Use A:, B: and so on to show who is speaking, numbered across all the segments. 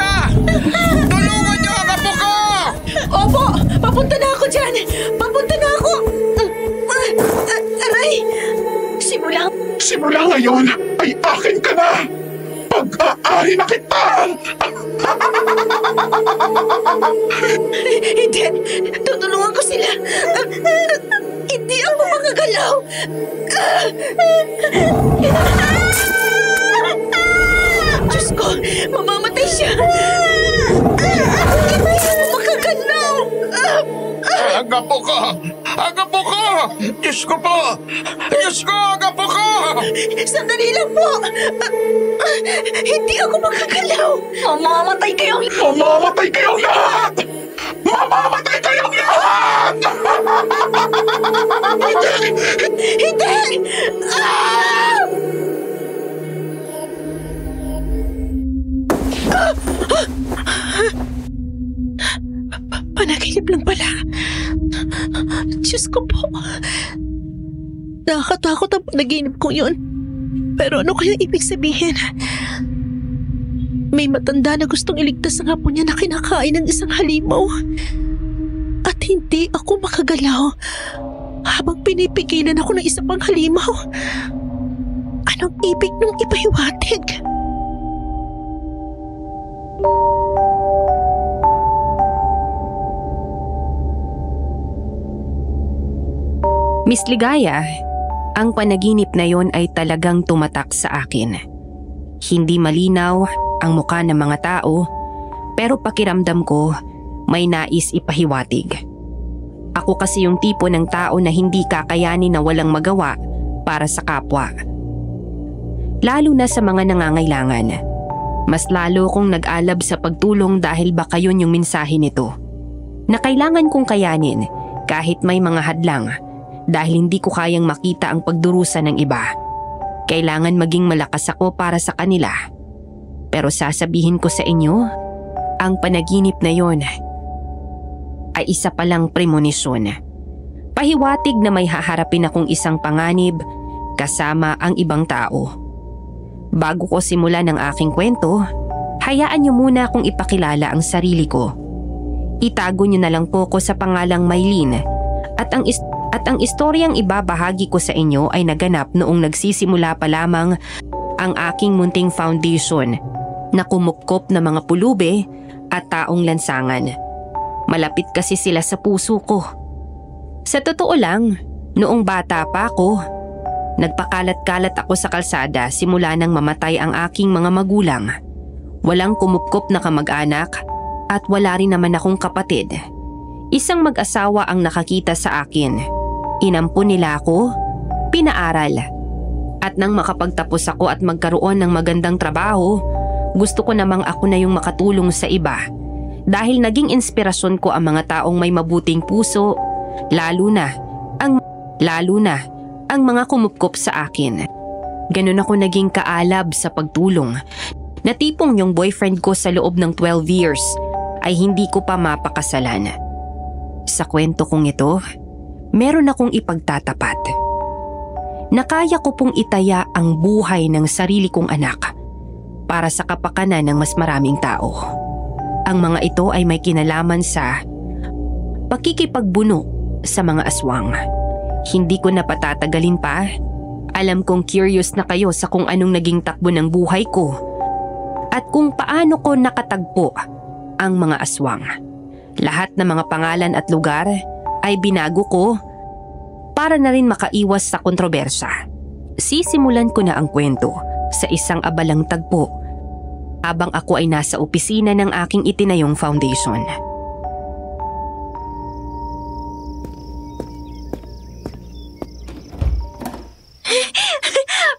A: siya! Tulungan niyo ang apo ko!
B: Opo! Papunta na ako dyan! Papunta na ako! Aray!
C: Simula ngayon ay akin ka na! Pag-aari na kita!
B: Hindi! Tutulungan ko sila! Hindi ako makagalaw! Diyos ko! Mamamatay siya! Hindi ako makagalaw!
A: Ang apo ko! Ang apo ko! Diyos ko po! Diyos ko! Ang apo ko!
B: Sandali lang po! Hindi ako makagalaw! Mamamatay kayong lahat!
C: Mamamatay kayong lahat! Mamamatay kayong lahat!
B: Hindi! Panaginip lang pala. Diyos ko po. Nakakatakot ang panaginip ko yun. Pero ano kaya ibig sabihin? May matanda na gustong iligtas ang apo niya na kinakain ng isang halimaw. At hindi ako makagalaw habang pinipigilan ako ng isa pang halimaw. Anong ibig nung ipahiwatig?
D: Miss Ligaya, ang panaginip na yon ay talagang tumatak sa akin. Hindi malinaw ang mukha ng mga tao, pero pakiramdam ko may nais ipahiwatig. Ako kasi yung tipo ng tao na hindi kakayanin na walang magawa para sa kapwa. Lalo na sa mga nangangailangan. Mas lalo kong nag-alab sa pagtulong dahil baka yun yung mensahe nito. Na kailangan kong kayanin kahit may mga hadlang. Dahil hindi ko kayang makita ang pagdurusa ng iba. Kailangan maging malakas ako para sa kanila. Pero sasabihin ko sa inyo, ang panaginip na yon ay isa palang premonisyon. Pahiwatig na may haharapin akong isang panganib kasama ang ibang tao. Bago ko simulan ang aking kwento, hayaan niyo muna akong ipakilala ang sarili ko. Itago niyo na lang po ko sa pangalang Maylene at ang istoryang ibabahagi ko sa inyo ay naganap noong nagsisimula pa lamang ang aking munting foundation na kumupkop na mga pulube at taong lansangan. Malapit kasi sila sa puso ko. Sa totoo lang, noong bata pa ako, nagpakalat-kalat ako sa kalsada simula nang mamatay ang aking mga magulang. Walang kumupkop na kamag-anak at wala rin naman akong kapatid. Isang mag-asawa ang nakakita sa akin. Inampun nila ako, pinaaral. At nang makapagtapos ako at magkaroon ng magandang trabaho, gusto ko namang ako na yung makatulong sa iba. Dahil naging inspirasyon ko ang mga taong may mabuting puso, lalo na ang mga kumupkop sa akin. Ganun ako naging kaalab sa pagtulong, na tipong yung boyfriend ko sa loob ng 12 years ay hindi ko pa mapakasalan. Sa kwento kong ito, meron akong ipagtatapat. Nakaya ko pong itaya ang buhay ng sarili kong anak para sa kapakanan ng mas maraming tao. Ang mga ito ay may kinalaman sa pakikipagbuno sa mga aswang. Hindi ko na patatagalin pa. Alam kong curious na kayo sa kung anong naging takbo ng buhay ko at kung paano ko nakatagpo ang mga aswang. Lahat ng mga pangalan at lugar ay binago ko para na rin makaiwas sa kontrobersya. Sisimulan ko na ang kwento sa isang abalang tagpo habang ako ay nasa opisina ng aking itinayong foundation.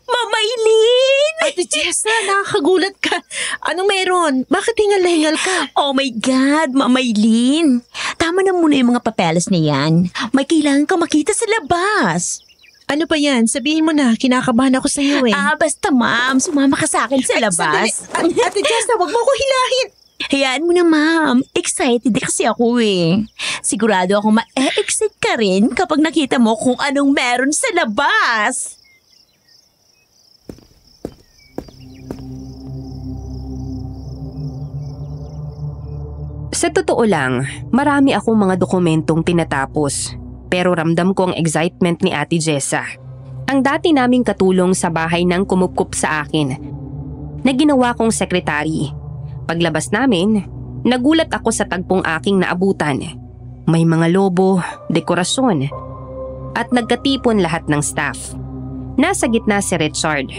B: Mama Eileen! Ate Jessa, nakakagulat ka. Anong meron? Bakit hingal-hingal ka?
E: Oh my God, Mama Eileen. Tama na muna yung mga papeles na yan. May kailangan ka makita sa labas.
B: Ano pa yan? Sabihin mo na, kinakabahan ako sa iyo eh.
E: Basta ma'am, sumama ka sa akin sa labas.
B: Ate Jessa, wag mo ko hilahin.
E: Hayaan mo na ma'am, excited kasi ako eh. Sigurado ako ma-excite ka rin kapag nakita mo kung anong meron sa labas.
D: Sa totoo lang, marami akong mga dokumentong tinatapos. Pero ramdam ko ang excitement ni Ate Jessa. Ang dati naming katulong sa bahay nang kumupkup sa akin na ginawa kong sekretary. Paglabas namin, nagulat ako sa tagpong aking naabutan. May mga lobo, dekorasyon, at nagkatipon lahat ng staff. Nasa gitna si Richard,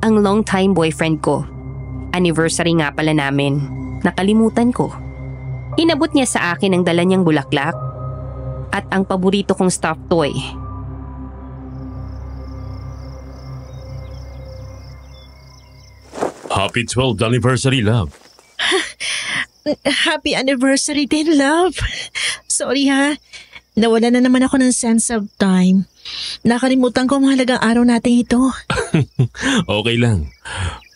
D: ang long-time boyfriend ko. Anniversary nga pala namin. Nakalimutan ko. Inabot niya sa akin ang dala niyang bulaklak at ang paborito kong stuffed toy.
F: Happy 12th anniversary, love.
B: Happy anniversary din, love. Sorry ha. Nawala na naman ako ng sense of time. Nakalimutan ko ang mahalagang araw natin ito.
F: Okay lang.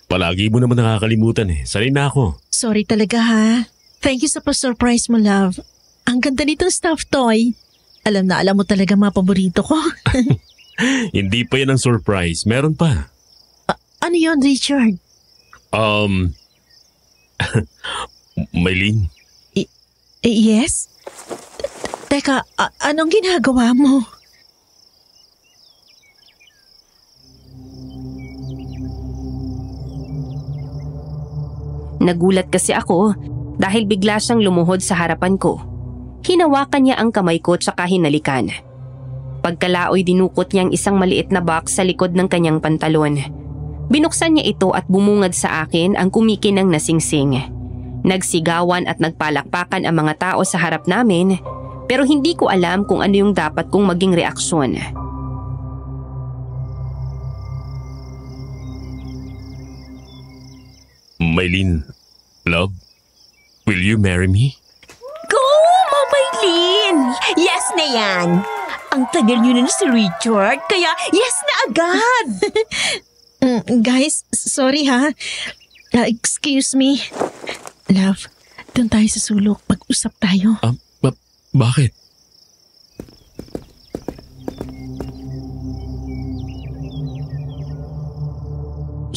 F: Palagi mo naman nakakalimutan eh. Sanay na ako.
B: Sorry talaga ha. Thank you sa pa-surprise mo, love. Ang ganda nitong stuffed toy. Alam na alam mo talaga mga paborito ko.
F: Hindi pa yan ang surprise. Meron pa.
B: Ano yon, Richard?
F: Maylene.
B: Yes? Teka, anong ginagawa mo?
D: Nagulat kasi ako dahil bigla siyang lumuhod sa harapan ko. Hinawakan niya ang kamay ko tsaka hinalikan. Pagkalaoy dinukot niya ang isang maliit na box sa likod ng kanyang pantalon. Binuksan niya ito at bumungad sa akin ang kumikinang na singsing. Nagsigawan at nagpalakpakan ang mga tao sa harap namin pero hindi ko alam kung ano yung dapat kong maging reaksyon.
F: Maylene, love, will you marry me?
E: Go, Maylene! Yes na yan! Ang tagal nyo na si Richard, kaya yes na agad!
B: Guys, sorry ha. Excuse me. Love, doon tayo sa sulok. Pag-usap tayo.
F: Bakit?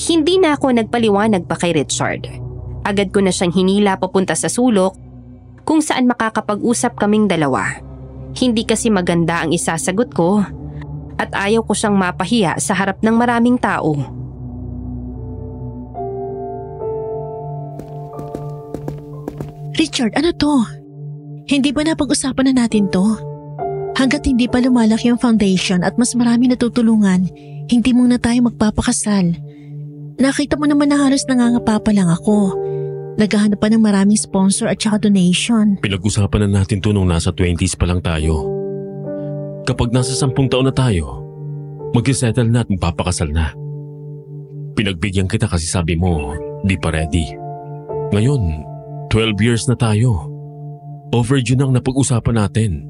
D: Hindi na ako nagpaliwanag pa kay Richard. Agad ko na siyang hinila papunta sa sulok kung saan makakapag-usap kaming dalawa. Hindi kasi maganda ang isasagot ko at ayaw ko siyang mapahiya sa harap ng maraming tao.
B: Richard, ano to? Hindi ba napag-usapan na natin to? Hanggat hindi pa lumalaki yung foundation at mas marami natutulungan, hindi muna tayo magpapakasal. Nakita mo naman na halos nangangapa pa lang ako. Naghahanap pa ng maraming sponsor at saka donation.
F: Pinag-usapan na natin to nung nasa 20s pa lang tayo. Kapag nasa 10 taon na tayo, mag-settle na at magpapakasal na. Pinagbigyan kita kasi sabi mo, di pa ready. Ngayon, 12 years na tayo. Overdue nang napag-usapan natin.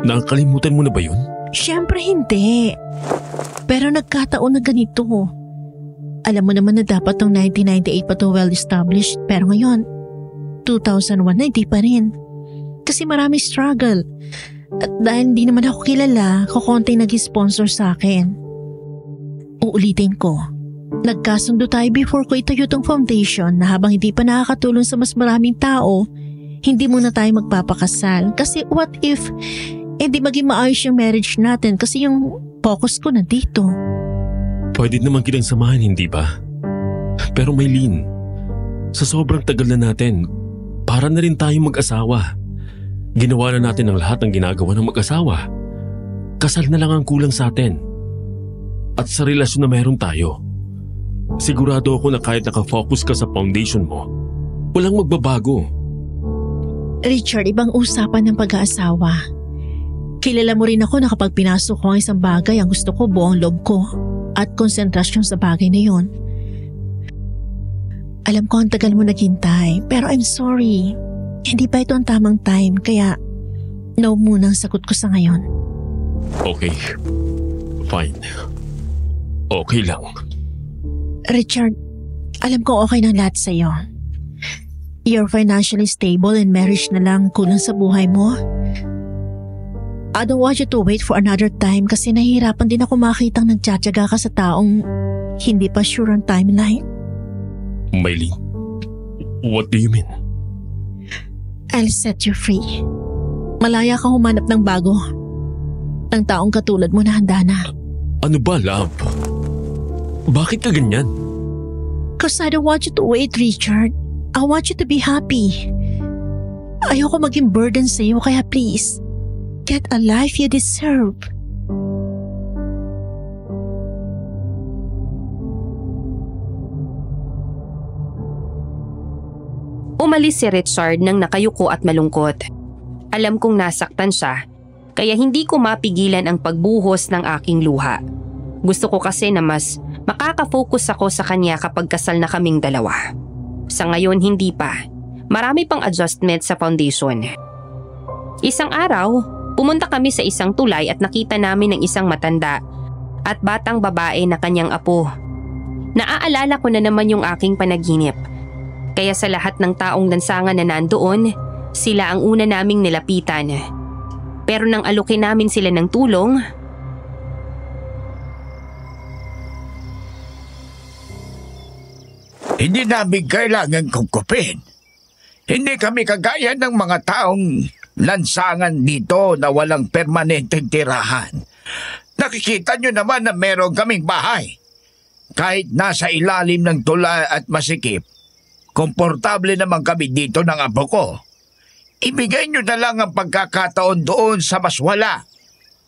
F: Nakakalimutan mo na ba yun?
B: Siyempre hindi. Pero nagkataon na ganito. Alam mo naman na dapat ng 1998 pa to well-established pero ngayon, 2001 na hindi pa rin. Kasi marami struggle. At dahil hindi naman ako kilala, kukonti nag-sponsor sa akin. Uulitin ko. Nagkasundo tayo before ko itayo tong foundation na habang hindi pa nakakatulong sa mas maraming tao, hindi muna tayo magpapakasal. Kasi what if hindi maging maayos yung marriage natin kasi yung focus ko na dito.
F: Pwede naman kitang samahan, hindi ba? Pero Maylene, sa sobrang tagal na natin, para na rin tayong mag-asawa. Ginawa na natin ang lahat ng ginagawa ng mag-asawa. Kasal na lang ang kulang sa atin. At sa relasyon na meron tayo, sigurado ako na kahit nakafocus ka sa foundation mo, walang magbabago.
B: Richard, ibang usapan ng pag-aasawa. Kilala mo rin ako na kapag pinasok ko ang isang bagay, ang gusto ko buong loob ko at konsentrasyon sa bagay na yon. Alam ko ang tagal mo naghintay, pero I'm sorry. Hindi pa ito ang tamang time, kaya no muna ang sagot ko sa ngayon.
F: Okay. Fine. Okay lang.
B: Richard, alam ko okay ng lahat sa'yo. You're financially stable and marriage na lang kulang sa buhay mo. I don't want you to wait for another time kasi nahihirapan din ako makitang nagtsatsaga ka sa taong hindi pa sure ang timeline.
F: Maylene, what do you mean?
B: I'll set you free. Malaya ka humanap ng bago. Ng taong katulad mo na handa na.
F: Ano ba, love? Bakit ka ganyan?
B: Cause I don't want you to wait, Richard. I want you to be happy. Ayoko maging burden sa'yo, kaya please, get a life you deserve.
D: Umalis si Richard nang nakayuko at malungkot. Alam kong nasaktan siya, kaya hindi ko mapigilan ang pagbuhos ng aking luha. Gusto ko kasi na mas makaka-focus ako sa kanya kapag kasal na kaming dalawa. Sa ngayon hindi pa. Marami pang adjustment sa foundation. Isang araw, pumunta kami sa isang tulay at nakita namin ng isang matanda at batang babae na kanyang apo. Naaalala ko na naman yung aking panaginip. Kaya sa lahat ng taong lansangan na nandoon, sila ang una naming nilapitan. Pero nang alukin namin sila ng tulong,
A: Hindi namin kailangan kukupin. Hindi kami kagaya ng mga taong lansangan dito na walang permanenteng tirahan. Nakikita nyo naman na meron kaming bahay. Kahit nasa ilalim ng tulay at masikip, komportable naman kami dito ng apo ko. Ibigay nyo na lang ang pagkakataon doon sa mas wala.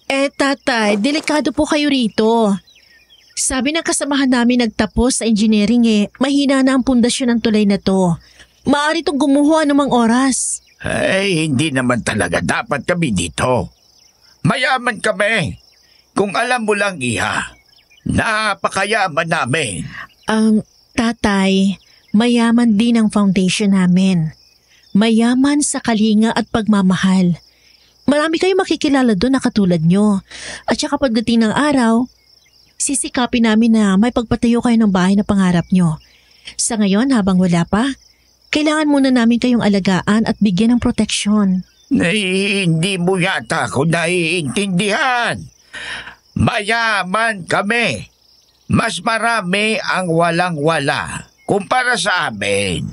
B: Tatay, delikado po kayo rito. Sabi ng kasamahan namin nagtapos sa engineering mahina na ang pundasyon ng tulay na to. Maaari itong gumuho anumang oras.
A: Ay, hindi naman talaga dapat kami dito. Mayaman kami. Kung alam mo lang, Iha, napakayaman namin.
B: Tatay, mayaman din ang foundation namin. Mayaman sa kalinga at pagmamahal. Marami kayong makikilala doon na katulad nyo. At saka pagdating ng araw, sisikapin namin na may pagpatayo kayo ng bahay na pangarap nyo. Sa ngayon, habang wala pa, kailangan muna namin kayong alagaan at bigyan ng proteksyon.
A: Hindi mo yata ako naiintindihan. Mayaman kami. Mas marami ang walang-wala kumpara sa amin.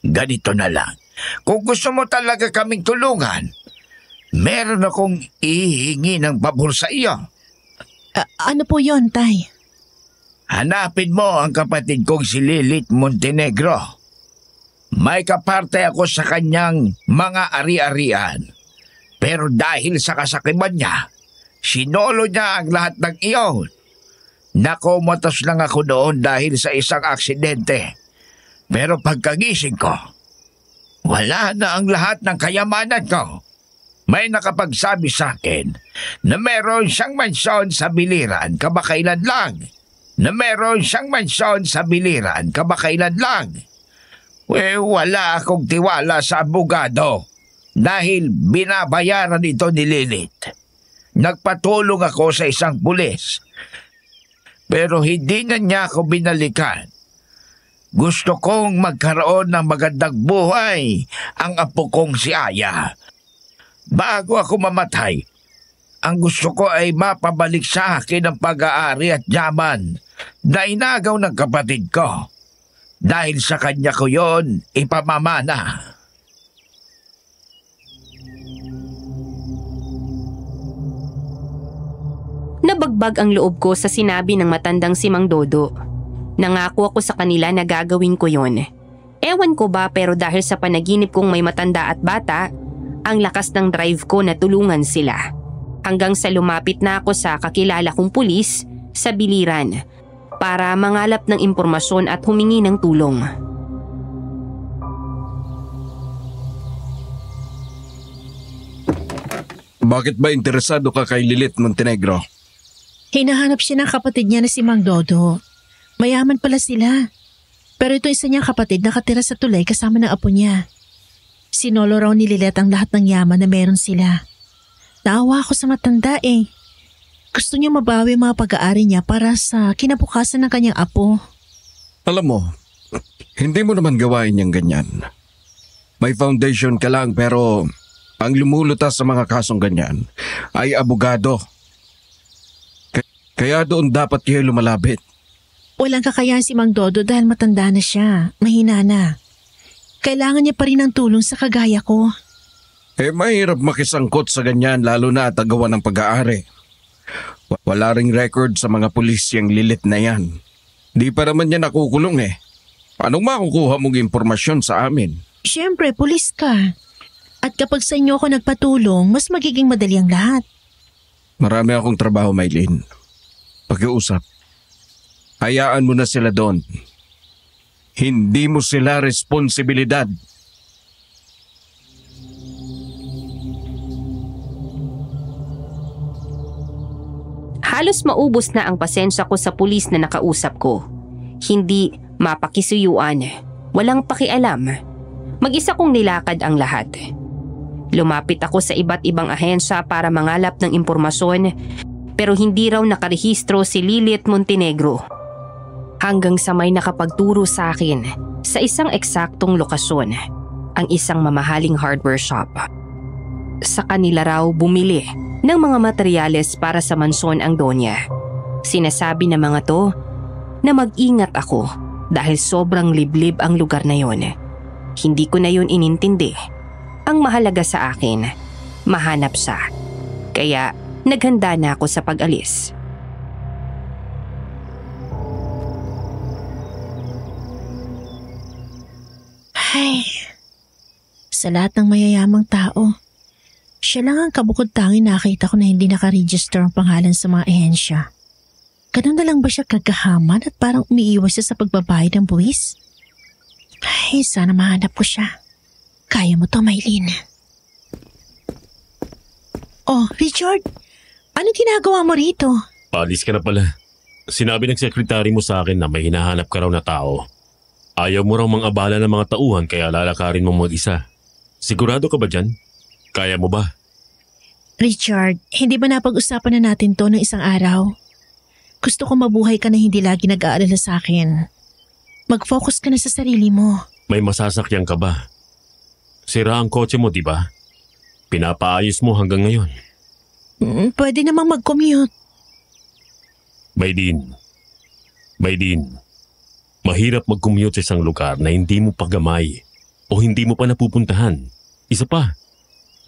A: Ganito na lang. Kung gusto mo talaga kaming tulungan, meron akong ihingi ng pabor sa iyo.
B: Ano po yon, Tay?
A: Hanapin mo ang kapatid kong si Lilith Montenegro. May kaparte ako sa kanyang mga ari-arian. Pero dahil sa kasakiman niya, sinolo niya ang lahat ng iyon. Nakomatos lang ako noon dahil sa isang aksidente. Pero pagkagising ko, wala na ang lahat ng kayamanan ko. May nakapagsabi sa akin na meron siyang mansyon sa Biliran kamakailan lang. Wala akong tiwala sa abogado dahil binabayaran ito ni Lilith. Nagpatulong ako sa isang pulis. Pero hindi na niya ako binalikan. Gusto kong magkaroon ng magandang buhay ang apo kong si Aya. Bago ako mamatay, ang gusto ko ay mapabalik sa akin ang pag-aari at yaman na inagaw ng kapatid ko. Dahil sa kanya ko yon ipamamana.
D: nabagbag ang loob ko sa sinabi ng matandang si Mang Dodo. Nangako ako sa kanila na gagawin ko yon. Ewan ko ba pero dahil sa panaginip kong may matanda at bata, ang lakas ng drive ko na tulungan sila. Hanggang sa lumapit na ako sa kakilala kong pulis sa Biliran para mangalap ng impormasyon at humingi ng tulong.
G: Bakit ba interesado ka kay Lilith Montenegro?
B: Hinahanap siya ng kapatid niya na si Mang Dodo. Mayaman pala sila. Pero ito isa niyang kapatid nakatira sa tulay kasama ng apo niya. Sinolo raw ni Lilith ang lahat ng yaman na meron sila. Naawa ako sa matanda eh. Gusto niya mabawi mga pag-aari niya para sa kinabukasan ng kanyang apo.
G: Alam mo, hindi mo naman gawain niyang ganyan. May foundation ka lang pero ang lumulutas sa mga kasong ganyan ay abogado. Kaya doon dapat kayo lumalapit.
B: Walang kakayahan si Mang Dodo dahil matanda na siya. Mahina na. Kailangan niya pa rin ng tulong sa kagaya ko.
G: Mahirap makisangkot sa ganyan lalo na tagawa ng pag-aari. Wala ring record sa mga pulis yung Lilith na yan. Di pa naman niya nakukulong eh. Anong makukuha mong impormasyon sa amin?
B: Siyempre, pulis ka. At kapag sa inyo ako nagpatulong, mas magiging madali ang lahat.
G: Marami akong trabaho, Maylin. Pag-iusap. Hayaan mo na sila doon. Hindi mo sila responsibilidad.
D: Halos maubos na ang pasensya ko sa pulis na nakausap ko. Hindi mapakisuyuan, walang pakialam. Mag-isa kong nilakad ang lahat. Lumapit ako sa iba't ibang ahensya para mangalap ng impormasyon pero hindi raw nakarehistro si Lilith Montenegro. Hanggang sa may nakapagturo sa akin sa isang eksaktong lokasyon, ang isang mamahaling hardware shop. Sa kanila raw bumili ng mga materyales para sa mansyon ang Donya. Sinasabi ng mga to na mag-ingat ako dahil sobrang liblib ang lugar na yon. Hindi ko na yun inintindi. Ang mahalaga sa akin, mahanap siya. Kaya naghanda na ako sa pag-alis.
B: Ay, sa lahat ng mayayamang tao, siya lang ang kabukod-tanging nakita ko na hindi nakaregister ang pangalan sa mga ahensya. Ganun na lang ba siya kagahaman at parang umiiwas siya sa pagbabayad ng buwis? Ay, sana mahanap ko siya. Kaya mo to, Maylin. Oh, Richard, anong ginagawa mo rito?
F: Paalis ka na pala. Sinabi ng sekretary mo sa akin na may hinahanap ka raw na tao. Ayaw mo raw mang-abala ng mga tauhan kaya lalakarin mo mag-isa. Sigurado ka ba dyan? Kaya mo ba?
B: Richard, hindi ba napag-usapan na natin to ng isang araw? Gusto ko mabuhay ka na hindi lagi nag-aalala sa akin. Mag-focus ka na sa sarili mo.
F: May masasakyan ka ba? Sira ang kotse mo, di ba? Pinapaayos mo hanggang ngayon.
B: Pwede namang mag-commute.
F: Maylin, mahirap mag-commute sa isang lugar na hindi mo pa gamay o hindi mo pa napupuntahan. Isa pa,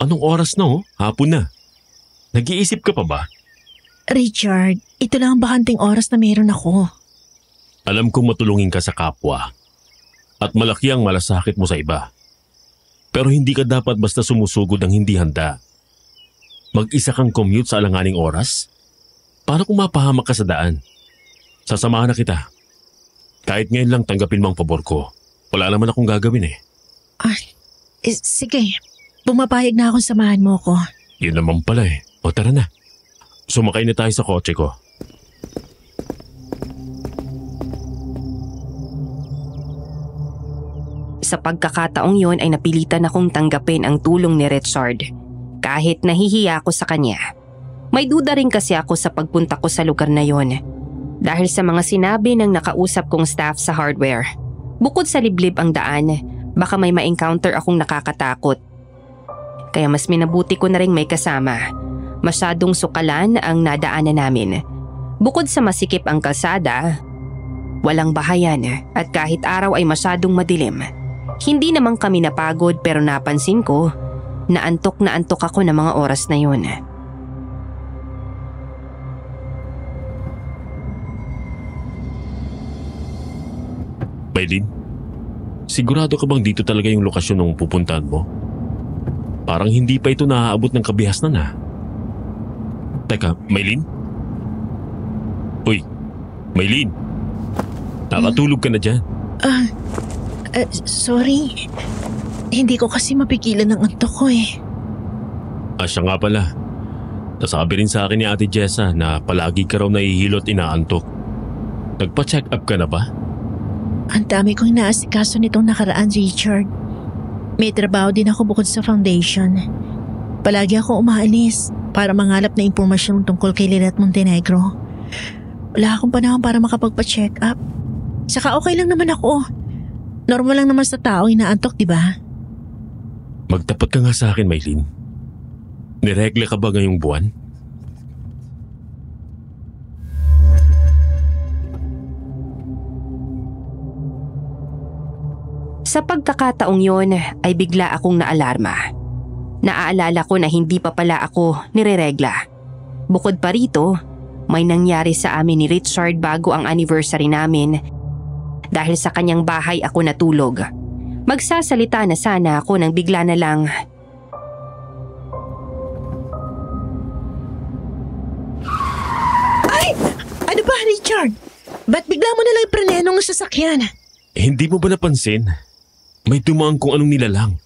F: anong oras na Hapon na. Nag-iisip ka pa ba?
B: Richard, ito lang ang bakanting oras na meron ako.
F: Alam kong matulungin ka sa kapwa at malaki ang malasakit mo sa iba. Pero hindi ka dapat basta sumusugod ng hindi handa. Mag-isa kang commute sa alanganing oras? Paano kung mapahamak ka sa daan? Sasamahan na kita. Kahit ngayon lang tanggapin mo ang pabor ko. Wala naman akong gagawin eh.
B: Sige, bumapayag na akong samahan mo ko.
F: Yun naman pala eh. O tara na. Sumakay na tayo sa kotse ko.
D: Sa pagkakataong yon ay napilitan akong tanggapin ang tulong ni Richard. Kahit nahihiya ako sa kanya. May duda rin kasi ako sa pagpunta ko sa lugar na yon. Dahil sa mga sinabi ng nakausap kong staff sa hardware. Bukod sa liblib ang daan, baka may ma-encounter akong nakakatakot. Kaya mas minabuti ko na rin may kasama. Masyadong sukalan ang nadaanan namin. Bukod sa masikip ang kalsada, walang bahayan at kahit araw ay masyadong madilim. Hindi naman kami napagod pero napansin ko na antok ako ng mga oras na yun.
F: Maylin, sigurado ka bang dito talaga yung lokasyon ng pupuntahan mo? Parang hindi pa ito naaabot ng kabihasnan na. Teka, Maylin? Uy, Maylin! Nakatulog ka na dyan.
B: Sorry. Hindi ko kasi mapigilan ng antok ko eh.
F: Siya nga pala. Nasabi rin sa akin ni Ate Jessa na palagi ka raw nahihilot inaantok. Nagpa-check up ka na ba?
B: Ang dami kong inaasikaso nitong nakaraan, Richard. May trabaho din ako bukod sa foundation. Palagi ako umaalis para mangalap na impormasyon tungkol kay Lilith Montenegro. Wala akong panahon para makapagpa-check up. Saka okay lang naman ako. Normal lang naman sa tao inaantok, di ba?
F: Magtapat ka nga sa akin, Maylin. Niregla ka ba ngayong buwan?
D: Sa pagkakataong yon ay bigla akong naalarma. Naaalala ko na hindi pa pala ako nireregla. Bukod pa rito, may nangyari sa amin ni Richard bago ang anniversary namin. Dahil sa kanyang bahay ako natulog. Magsasalita na sana ako nang bigla na lang.
B: Ay! Ano ba, Richard? Ba't bigla mo nalang preneno ng sasakyan?
F: Hindi mo ba napansin? May dumaan kung anong nilalang.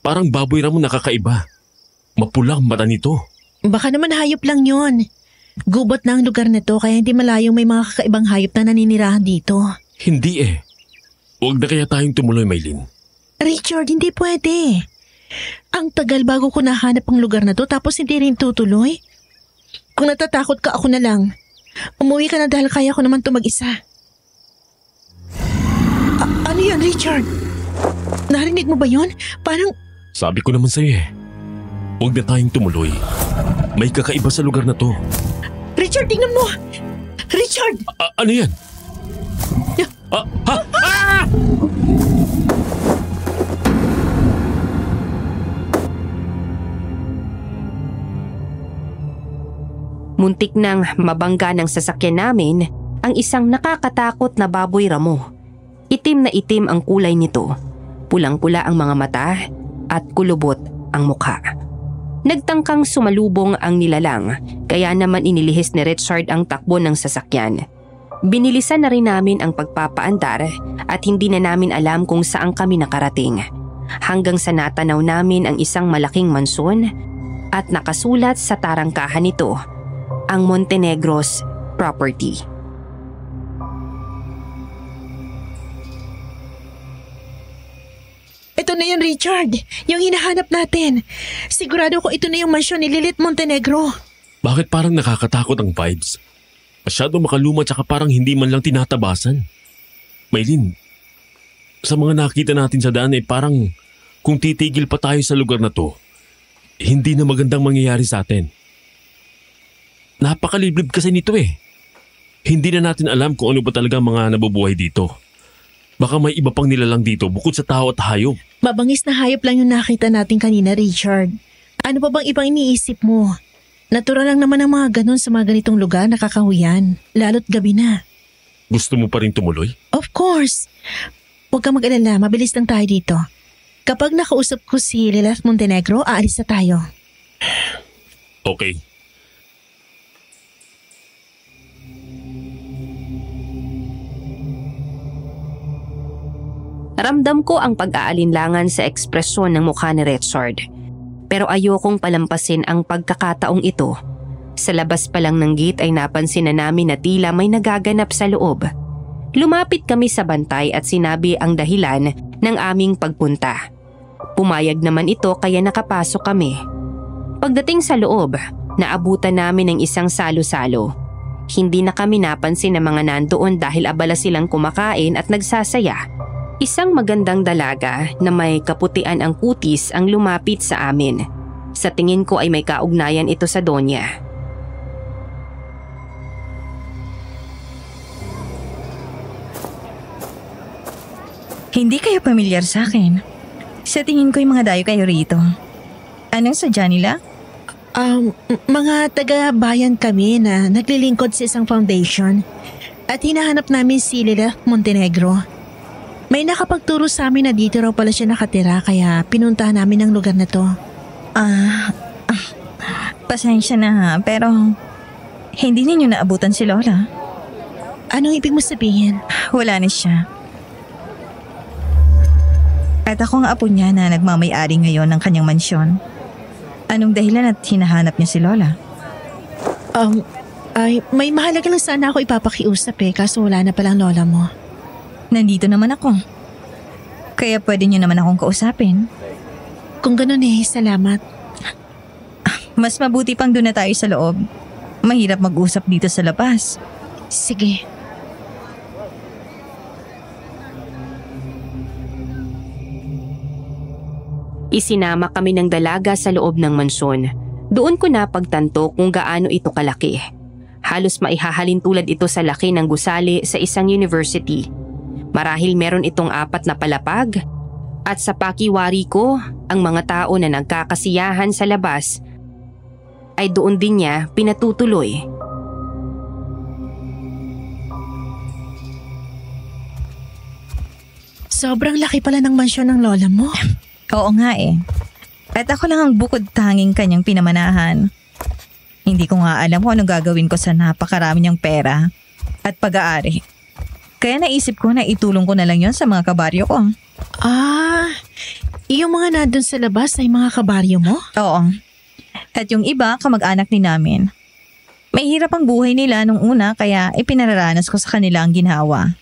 F: Parang baboy Ramon nakakaiba. Mapulang mata nito.
B: Baka naman hayop lang yon. Gubot na ang lugar na to kaya hindi malayong may mga kakaibang hayop na naninirahan dito.
F: Hindi eh. Huwag na kaya tayong tumuloy, Maylin.
B: Richard, hindi pwede. Ang tagal bago ko nahanap ang lugar na to tapos hindi rin tutuloy. Kung natatakot ka, ako na lang. Umuwi ka na dahil kaya ko naman to mag-isa. Ano yan, Richard? Narinig mo ba yon? Parang...
F: Sabi ko naman sa'yo eh. Huwag na tayong tumuloy. May kakaiba sa lugar na to.
B: Richard, tingnan mo! Richard!
F: Ano yan?
D: Muntik nang mabangga ng sasakyan namin ang isang nakakatakot na baboy Ramo. Itim na itim ang kulay nito. Pulang-pula ang mga mata at kulubot ang mukha. Nagtangkang sumalubong ang nilalang kaya naman inilihis ni Richard ang takbo ng sasakyan. Binilisan na rin namin ang pagpapaandar at hindi na namin alam kung saan kami nakarating. Hanggang sa natanaw namin ang isang malaking mansyon at nakasulat sa tarangkahan nito ang Montenegros property.
B: Ito na yun, Richard. Yung hinahanap natin. Sigurado ko ito na yung mansyon ni Lilith Montenegro.
F: Bakit parang nakakatakot ang vibes? Masyado makaluma tsaka parang hindi man lang tinatabasan. Maylin, sa mga nakita natin sa daan parang kung titigil pa tayo sa lugar na to, hindi na magandang mangyayari sa atin. Napakaliblib kasi nito eh. Hindi na natin alam kung ano ba talaga mga nabubuhay dito. Baka may iba pang nilalang dito bukod sa tao at hayop.
B: Mabangis na hayop lang yung nakita natin kanina, Richard. Ano pa bang ibang iniisip mo? Natural lang naman ang mga ganon sa mga ganitong lugar, nakakahuyan. Lalo't gabi na.
F: Gusto mo pa rin tumuloy?
B: Of course. Huwag kang mag-alala, mabilis lang tayo dito. Kapag nakausap ko si Lilith Montenegro, aalis na tayo.
F: Okay.
D: Ramdam ko ang pag-aalinlangan sa ekspresyon ng mukha ni Richard. Pero ayokong palampasin ang pagkakataong ito. Sa labas pa lang ng gate ay napansin na namin na tila may nagaganap sa loob. Lumapit kami sa bantay at sinabi ang dahilan ng aming pagpunta. Pumayag naman ito kaya nakapasok kami. Pagdating sa loob, naabutan namin ng isang salo-salo. Hindi na kami napansin ng mga nandoon dahil abala silang kumakain at nagsasaya. Isang magandang dalaga na may kaputian ang kutis ang lumapit sa amin. Sa tingin ko ay may kaugnayan ito sa Donya.
H: Hindi kayo pamilyar sa akin. Sa tingin ko yung mga dayo kayo rito. Anong sadya nila?
B: Mga taga-bayan kami na naglilingkod sa isang foundation at hinahanap namin si Lilith Montenegro. May nakapagturo sa amin na dito raw pala siya nakatira kaya pinuntahan namin ang lugar na to.
H: Pasensya na ha, pero hindi ninyo naabutan si Lola.
B: Anong ibig mo sabihin?
H: Wala na siya. At ako ang apo niya na nagmamay-ari ngayon ng kanyang mansyon. Anong dahilan at hinahanap niya si Lola?
B: Ay may mahalaga lang sana ako ipapakiusap kaso wala na palang lola mo.
H: Nandito naman ako. Kaya pwede niyo naman akong kausapin.
B: Kung ganun salamat.
H: Mas mabuti pang doon na tayo sa loob. Mahirap mag-usap dito sa labas.
B: Sige.
D: Isinama kami ng dalaga sa loob ng mansyon. Doon ko napagtanto kung gaano ito kalaki. Halos maihahalin tulad ito sa laki ng gusali sa isang university. Marahil meron itong 4 na palapag at sa pakiwari ko, ang mga tao na nagkakasiyahan sa labas ay doon din niya pinatutuloy.
B: Sobrang laki pala ng mansyon ng lola mo.
H: Oo nga eh. At ako lang ang bukod tanging kanyang pinamanahan. Hindi ko nga alam kung anong gagawin ko sa napakarami niyang pera at pag-aari. Kaya naisip ko na itulong ko na lang yon sa mga kabaryo ko.
B: Yung mga nandun sa labas ay mga kabaryo mo?
H: Oo. At yung iba, kamag-anak ni namin. May hirap ang buhay nila nung una kaya ipinararanas ko sa kanila ang ginhawa.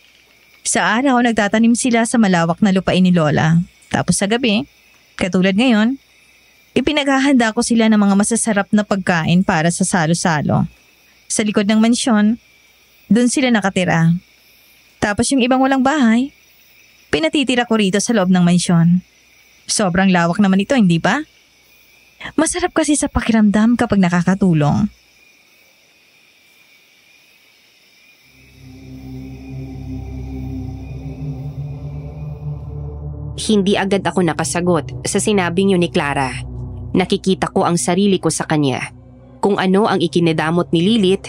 H: Sa araw, nagtatanim sila sa malawak na lupain ni Lola. Tapos sa gabi, katulad ngayon, ipinaghahanda ko sila ng mga masasarap na pagkain para sa salo-salo. Sa likod ng mansyon, doon sila nakatira. Tapos yung ibang walang bahay, pinatitira ko rito sa loob ng mansyon. Sobrang lawak naman ito, hindi ba? Masarap kasi sa pakiramdam kapag nakakatulong.
D: Hindi agad ako nakasagot sa sinabi niyo ni Clara. Nakikita ko ang sarili ko sa kanya. Kung ano ang ikinidamot ni Lilith,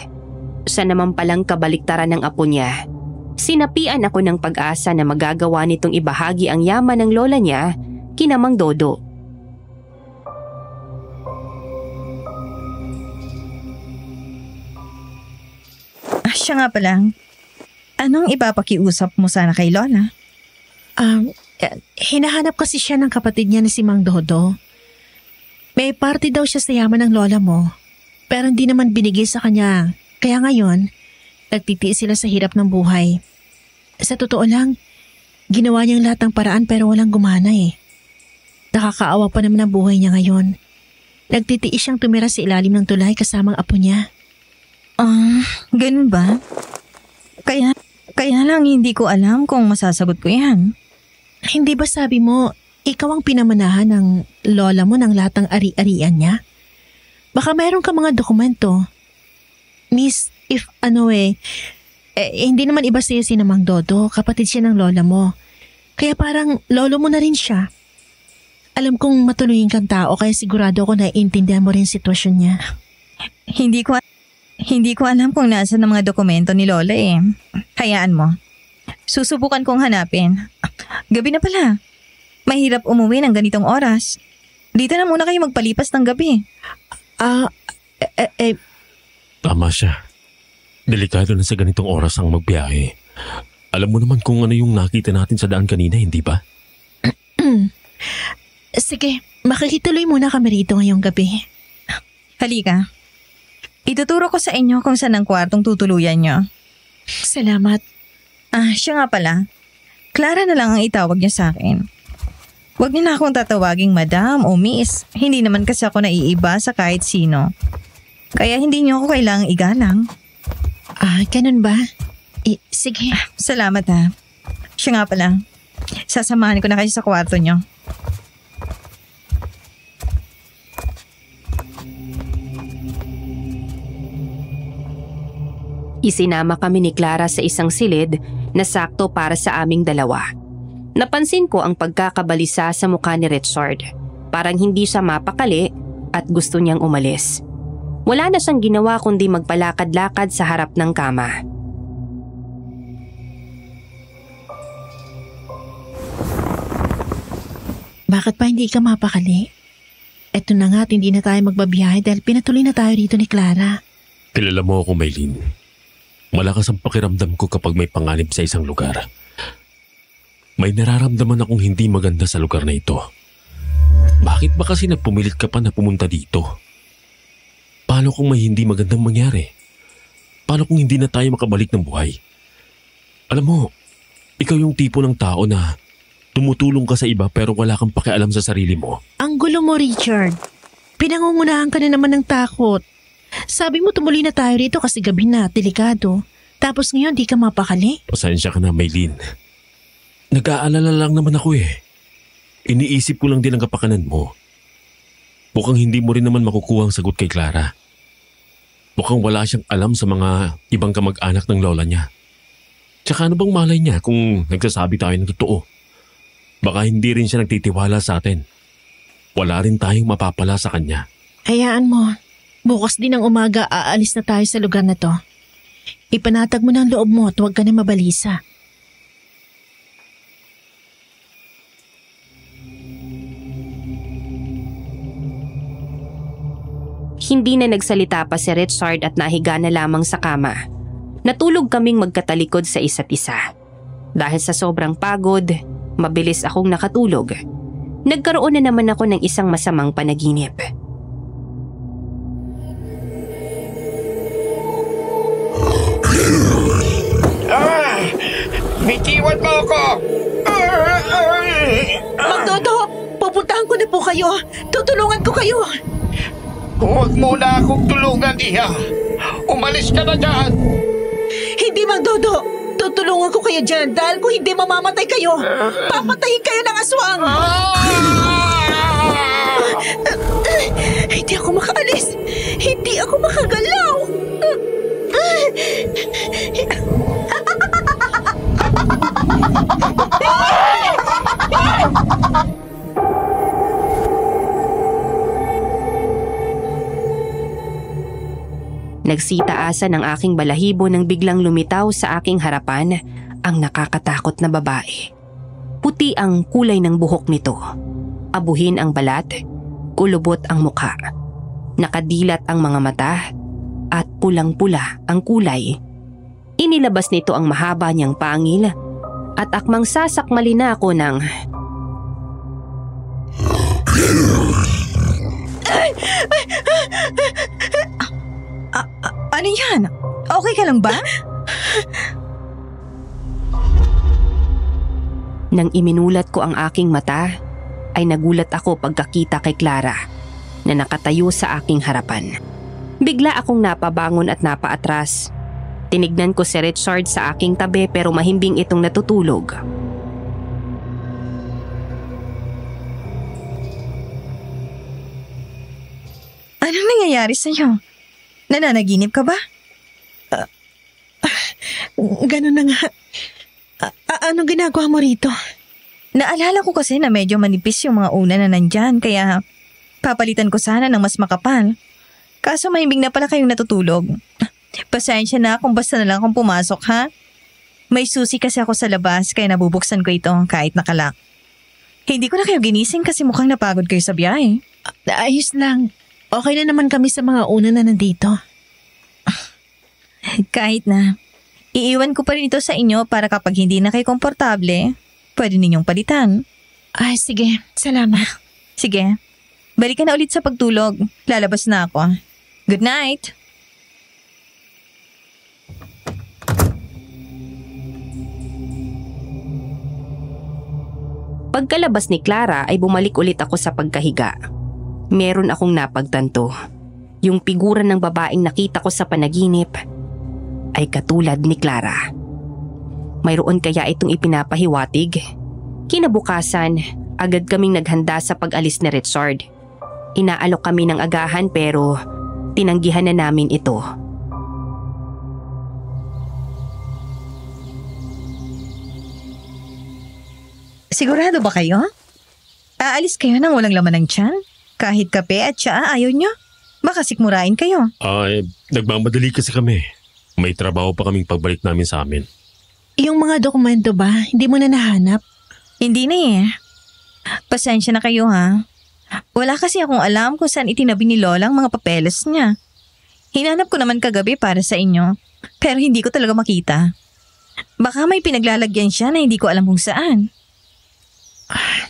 D: sa naman palang kabaliktaran ng apo niya. Sinapian ako ng pag-asa na magagawa nitong ibahagi ang yaman ng lola niya kina Mang Dodo.
H: Siya nga pala. Anong ipapakiusap mo sana kay Lola?
B: Hinahanap kasi siya ng kapatid niya na si Mang Dodo. May party daw siya sa yaman ng lola mo, pero hindi naman binigay sa kanya. Kaya ngayon, nagtitiis sila sa hirap ng buhay. Sa totoo lang, ginawa niyang lahat ng paraan pero walang gumana eh. Nakakaawa pa naman ang buhay niya ngayon. Nagtitiis siyang tumira sa ilalim ng tulay kasamang apo niya.
H: Ganun ba? Kaya lang hindi ko alam kung masasagot ko yan.
B: Hindi ba sabi mo, ikaw ang pinamanahan ng lola mo ng lahat ng ari-arian niya? Baka mayroon ka mga dokumento. Miss, hindi naman iba siya si Mang Dodo, kapatid siya ng lola mo. Kaya parang lolo mo na rin siya. Alam kong matuluyin kang tao kaya sigurado ako na iintindihan mo rin sitwasyon niya.
H: Hindi ko alam kung nasaan ang mga dokumento ni Lola eh. Hayaan mo. Susubukan kong hanapin. Gabi na pala. Mahirap umuwi ng ganitong oras. Dito na muna kayo magpalipas ng gabi.
F: Tama siya. Delikado na sa ganitong oras ang magbiyahe. Alam mo naman kung ano yung nakita natin sa daan kanina, hindi ba?
B: Sige, makikituloy muna kami rito ngayong gabi.
H: Halika. Ituturo ko sa inyo kung saan ang kwartong tutuluyan nyo.
B: Salamat.
H: Siya nga pala. Clara na lang ang itawag niya sa akin. Huwag niyo na akong tatawaging madam o miss. Hindi naman kasi ako naiiba sa kahit sino. Kaya hindi niyo ako kailangang igalang.
B: Ganun ba? Sige.
H: Salamat ha. Siya nga pala. Sasamahan ko na kayo sa kwarto niyo.
D: Isinama kami ni Clara sa isang silid na sakto para sa aming dalawa. Napansin ko ang pagkakabalisa sa mukha ni Richard. Parang hindi siya mapakali at gusto niyang umalis. Wala na siyang ginawa kundi magpalakad-lakad sa harap ng kama.
B: Bakit pa hindi ka mapakali? Eto na nga, hindi na tayo magbabiyahe dahil pinatuloy na tayo rito ni Clara.
F: Kilala mo ako, Maylin. Malakas ang pakiramdam ko kapag may panganib sa isang lugar. May nararamdaman akong hindi maganda sa lugar na ito. Bakit ba kasi nagpumilit ka pa na pumunta dito? Paano kung may hindi magandang mangyari? Paano kung hindi na tayo makabalik ng buhay? Alam mo, ikaw yung tipo ng tao na tumutulong ka sa iba pero wala kang pakialam sa sarili mo.
B: Ang gulo mo, Richard. Pinangungunahan ka na naman ng takot. Sabi mo tumuloy na tayo rito kasi gabi na, delikado. Tapos ngayon di ka mapakali.
F: Pasensya ka na, Maylin. Nag-aalala lang naman ako eh. Iniisip ko lang din ang kapakanan mo. Mukhang hindi mo rin naman makukuha ang sagot kay Clara. Mukhang wala siyang alam sa mga ibang kamag-anak ng lola niya. Tsaka ano bang malay niya kung nagsasabi tayo ng totoo? Baka hindi rin siya nagtitiwala sa atin. Wala rin tayong mapapala sa kanya.
B: Hayaan mo. Bukas din ng umaga aalis na tayo sa lugar na to. Ipanatag mo ng loob mo at huwag ka na mabalisa.
D: Hindi na nagsalita pa si Richard at nahiga na lamang sa kama. Natulog kaming magkatalikod sa isa't isa. Dahil sa sobrang pagod, mabilis akong nakatulog. Nagkaroon na naman ako ng isang masamang panaginip.
A: Bitiwan mo ako!
B: Mang Dodo, pupuntahan ko na po kayo. Tutulungan ko kayo.
A: Huwag mo na akong tulungan, Iha. Umalis ka na dyan!
B: Hindi, Mang Dodo. Tutulungan ko kayo dyan dahil kung hindi mamamatay kayo, papatayin kayo ng aswang. Hindi ako makaalis. Hindi ako makagalaw.
D: Nagsitaasan ang aking balahibo nang biglang lumitaw sa aking harapan ang nakakatakot na babae. Puti ang kulay ng buhok nito. Abuhin ang balat, kulubot ang mukha. Nakadilat ang mga mata at pulang-pula ang kulay. Inilabas nito ang mahaba niyang pangil at akmang sasakmali na ako ng...
H: Ano yan? Okay ka lang ba?
D: Nang iminulat ko ang aking mata, ay nagulat ako pagkakita kay Clara na nakatayo sa aking harapan. Bigla akong napabangon at napaatras. Tinignan ko si Richard sa aking tabi pero mahimbing itong natutulog.
H: Anong nangyayari sa'yo? Nananaginip ka ba?
B: Ganun na nga. Anong ginagawa mo rito?
H: Naalala ko kasi na medyo manipis yung mga una na nandyan, kaya papalitan ko sana ng mas makapal. Kaso mahimbing na pala kayong natutulog. Pasensya na kung basta na lang akong pumasok, ha? May susi kasi ako sa labas kaya nabubuksan ko ito kahit nakalak. Hindi ko na kayo ginising kasi mukhang napagod kayo sa biyahe.
B: Ayos lang. Okay na naman kami sa mga una na nandito.
H: Kahit na. Iiwan ko pa rin ito sa inyo para kapag hindi na kayo komportable, pwede ninyong palitan.
B: Ay, sige. Salamat.
H: Sige. Balikan na ulit sa pagtulog. Lalabas na ako. Good night!
D: Pagkalabas ni Clara ay bumalik ulit ako sa pagkahiga. Meron akong napagtanto. Yung figura ng babaeng nakita ko sa panaginip ay katulad ni Clara. Mayroon kaya itong ipinapahiwatig? Kinabukasan, agad kaming naghanda sa pag-alis ni Richard. Inaalok kami ng agahan pero tinanggihan na namin ito.
H: Sigurado ba kayo? Aalis kayo nang walang laman ng tiyan? Kahit kape at tsaa ayaw nyo? Baka sikmurain kayo.
F: Nagmamadali kasi kami. May trabaho pa kaming pagbalik namin sa amin.
B: Yung mga dokumento ba, hindi mo na nahanap?
H: Hindi na eh. Pasensya na kayo ha. Wala kasi akong alam kung saan itinabi ni Lola ang mga papeles niya. Hinanap ko naman kagabi para sa inyo, pero hindi ko talaga makita. Baka may pinaglalagyan siya na hindi ko alam kung saan.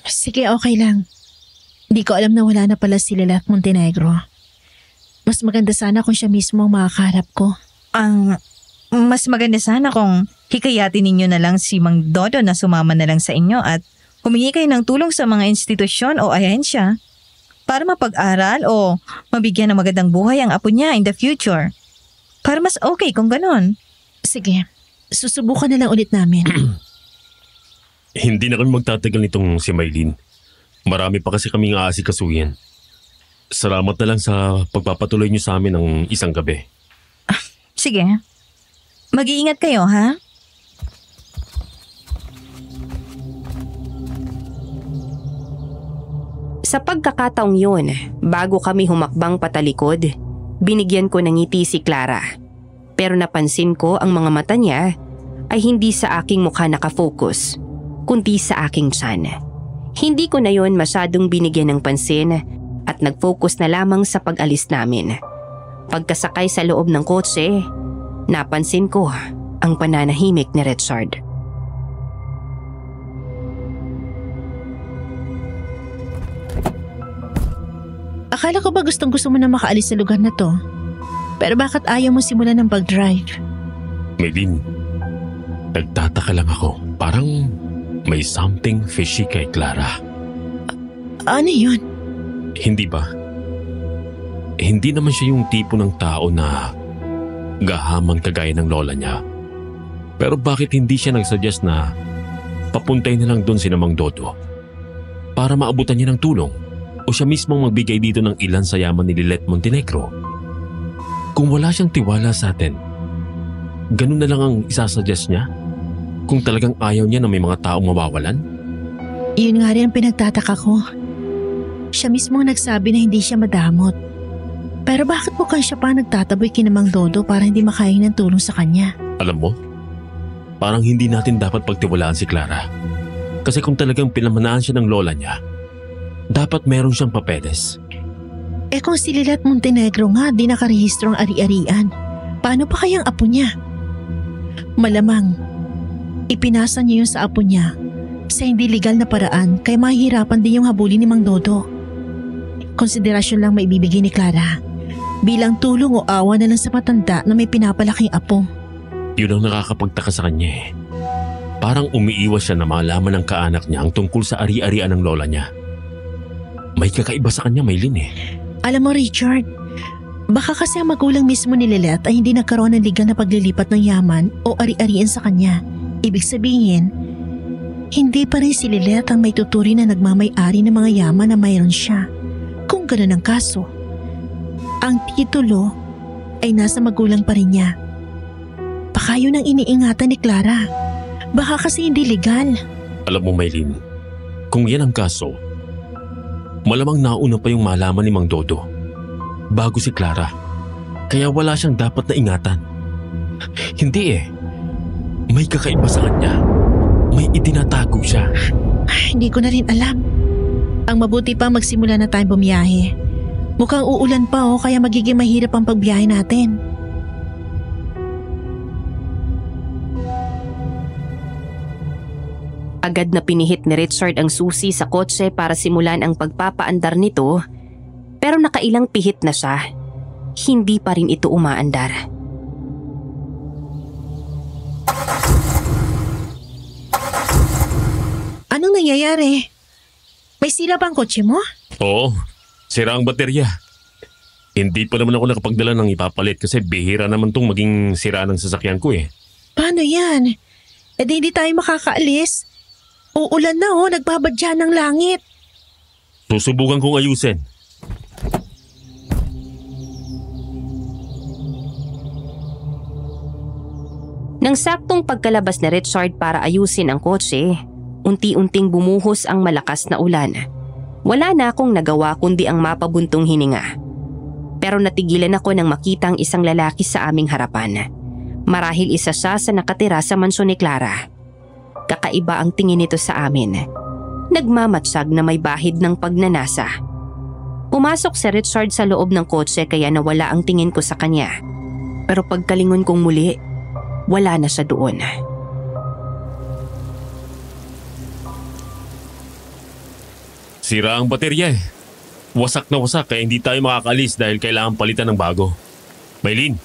B: Sige, okay lang. Hindi ko alam na wala na pala si Lila Montenegro. Mas maganda sana kung siya mismo ang makakaharap ko.
H: Mas maganda sana kung hikayatin ninyo na lang si Mang Dodo na sumama na lang sa inyo at humingi kayo ng tulong sa mga institusyon o ahensya para mapag-aral o mabigyan ng magandang buhay ang apo niya in the future. Para mas okay kung ganon.
B: Sige, susubukan na lang ulit namin.
F: Hindi na kami magtatagal nitong si Maylene. Marami pa kasi kaming aasikasuhin. Salamat na lang sa pagpapatuloy niyo sa amin ng isang gabi.
H: Sige. Mag-iingat kayo, ha?
D: Sa pagkakataong yun, bago kami humakbang patalikod, binigyan ko ng ngiti si Clara. Pero napansin ko ang mga mata niya ay hindi sa aking mukha nakafocus, kundi sa aking tiyan. Hindi ko na yon masyadong binigyan ng pansin at nag-focus na lamang sa pag-alis namin. Pagkasakay sa loob ng kotse, napansin ko ang pananahimik ni Richard.
B: Akala ko ba gustong-gusto mo na makaalis sa lugar na to? Pero bakit ayaw mo simulan ng pag-drive?
F: Maylin, nagtataka lang ako. Parang may something fishy kay Clara.
B: Ano yun?
F: Hindi ba? Hindi naman siya yung tipo ng tao na gahaman kagaya ng lola niya. Pero bakit hindi siya nagsuggest na papuntay na lang doon si Mang Dodo para maabutan niya ng tulong? O siya mismong magbigay dito ng ilan sa yaman ni Lilet Montenegro? Kung wala siyang tiwala sa atin, ganun na lang ang isasuggest niya? Kung talagang ayaw niya na may mga taong mawawalan?
B: Yun nga rin ang pinagtataka ko. Siya mismo nagsabi na hindi siya madamot. Pero bakit mukhang siya pa nagtataboy kina Mang Dodo para hindi makain ng tulong sa kanya?
F: Alam mo, parang hindi natin dapat pagtiwalaan si Clara. Kasi kung talagang pinamanaan siya ng lola niya, dapat meron siyang papeles.
B: Eh kung si Lilet Montenegro nga di nakarehistro ang ari-arian, paano pa kayang apo niya? Malamang, ipinasa niya yun sa apo niya sa hindi legal na paraan kaya mahihirapan din yung habulin ni Mang Dodo. Konsiderasyon lang maibibigay ni Clara bilang tulong o awa na lang sa matanda na may pinapalaking apo.
F: Yun ang nakakapagtaka sa kanya eh. Parang umiiwas siya na malaman ng kaanak niya ang tungkol sa ari-arian ng lola niya. May kakaiba sa kanya, Maylin eh.
B: Alam mo Richard, baka kasi ang magulang mismo ni Lilet ay hindi nagkaroon ng legal na paglilipat ng yaman o ari-arian sa kanya. Ibig sabihin, hindi pa rin si Lilet ang may tuturi na nagmamay-ari ng mga yaman na mayroon siya. Kung gano'n ang kaso, ang titulo ay nasa magulang pa rin niya. Baka yun ang iniingatan ni Clara. Baka kasi hindi legal.
F: Alam mo Maylin, kung yan ang kaso, malamang nauna pa yung malaman ni Mang Dodo bago si Clara. Kaya wala siyang dapat na ingatan. Hindi eh. May kakaiba sa kanya. May itinatago siya.
B: Hindi ko na rin alam. Ang mabuti pa magsimula na tayong bumiyahe. Mukhang uulan pa kaya magiging mahirap ang pagbiyahe natin.
D: Agad na pinihit ni Richard ang susi sa kotse para simulan ang pagpapaandar nito, pero nakailang pihit na siya. Hindi pa rin ito umaandar.
B: Anong nangyayari? May sira ba ang kotse mo?
F: Oo, sira ang baterya. Hindi pa naman ako nakapagdala ng ipapalit kasi bihira naman tong maging sira ng sasakyan ko eh.
B: Paano yan? E di hindi tayo makakaalis. Uulan na nagbabadya ng langit.
F: Susubukan kong ayusin.
D: Nang saktong pagkalabas ni Richard para ayusin ang kotse, unti-unting bumuhos ang malakas na ulan. Wala na akong nagawa kundi ang mapabuntong hininga. Pero natigilan ako nang makita ang isang lalaki sa aming harapan. Marahil isa siya sa nakatira sa mansyon ni Clara. Kakaiba ang tingin nito sa amin. Nagmamatsyag na may bahid ng pagnanasa. Pumasok si Richard sa loob ng kotse kaya nawala ang tingin ko sa kanya. Pero pagkalingon kong muli, wala na siya doon.
F: Sira ang baterya eh. Wasak na wasak kaya hindi tayo makakalis dahil kailangan palitan ng bago. Maylin!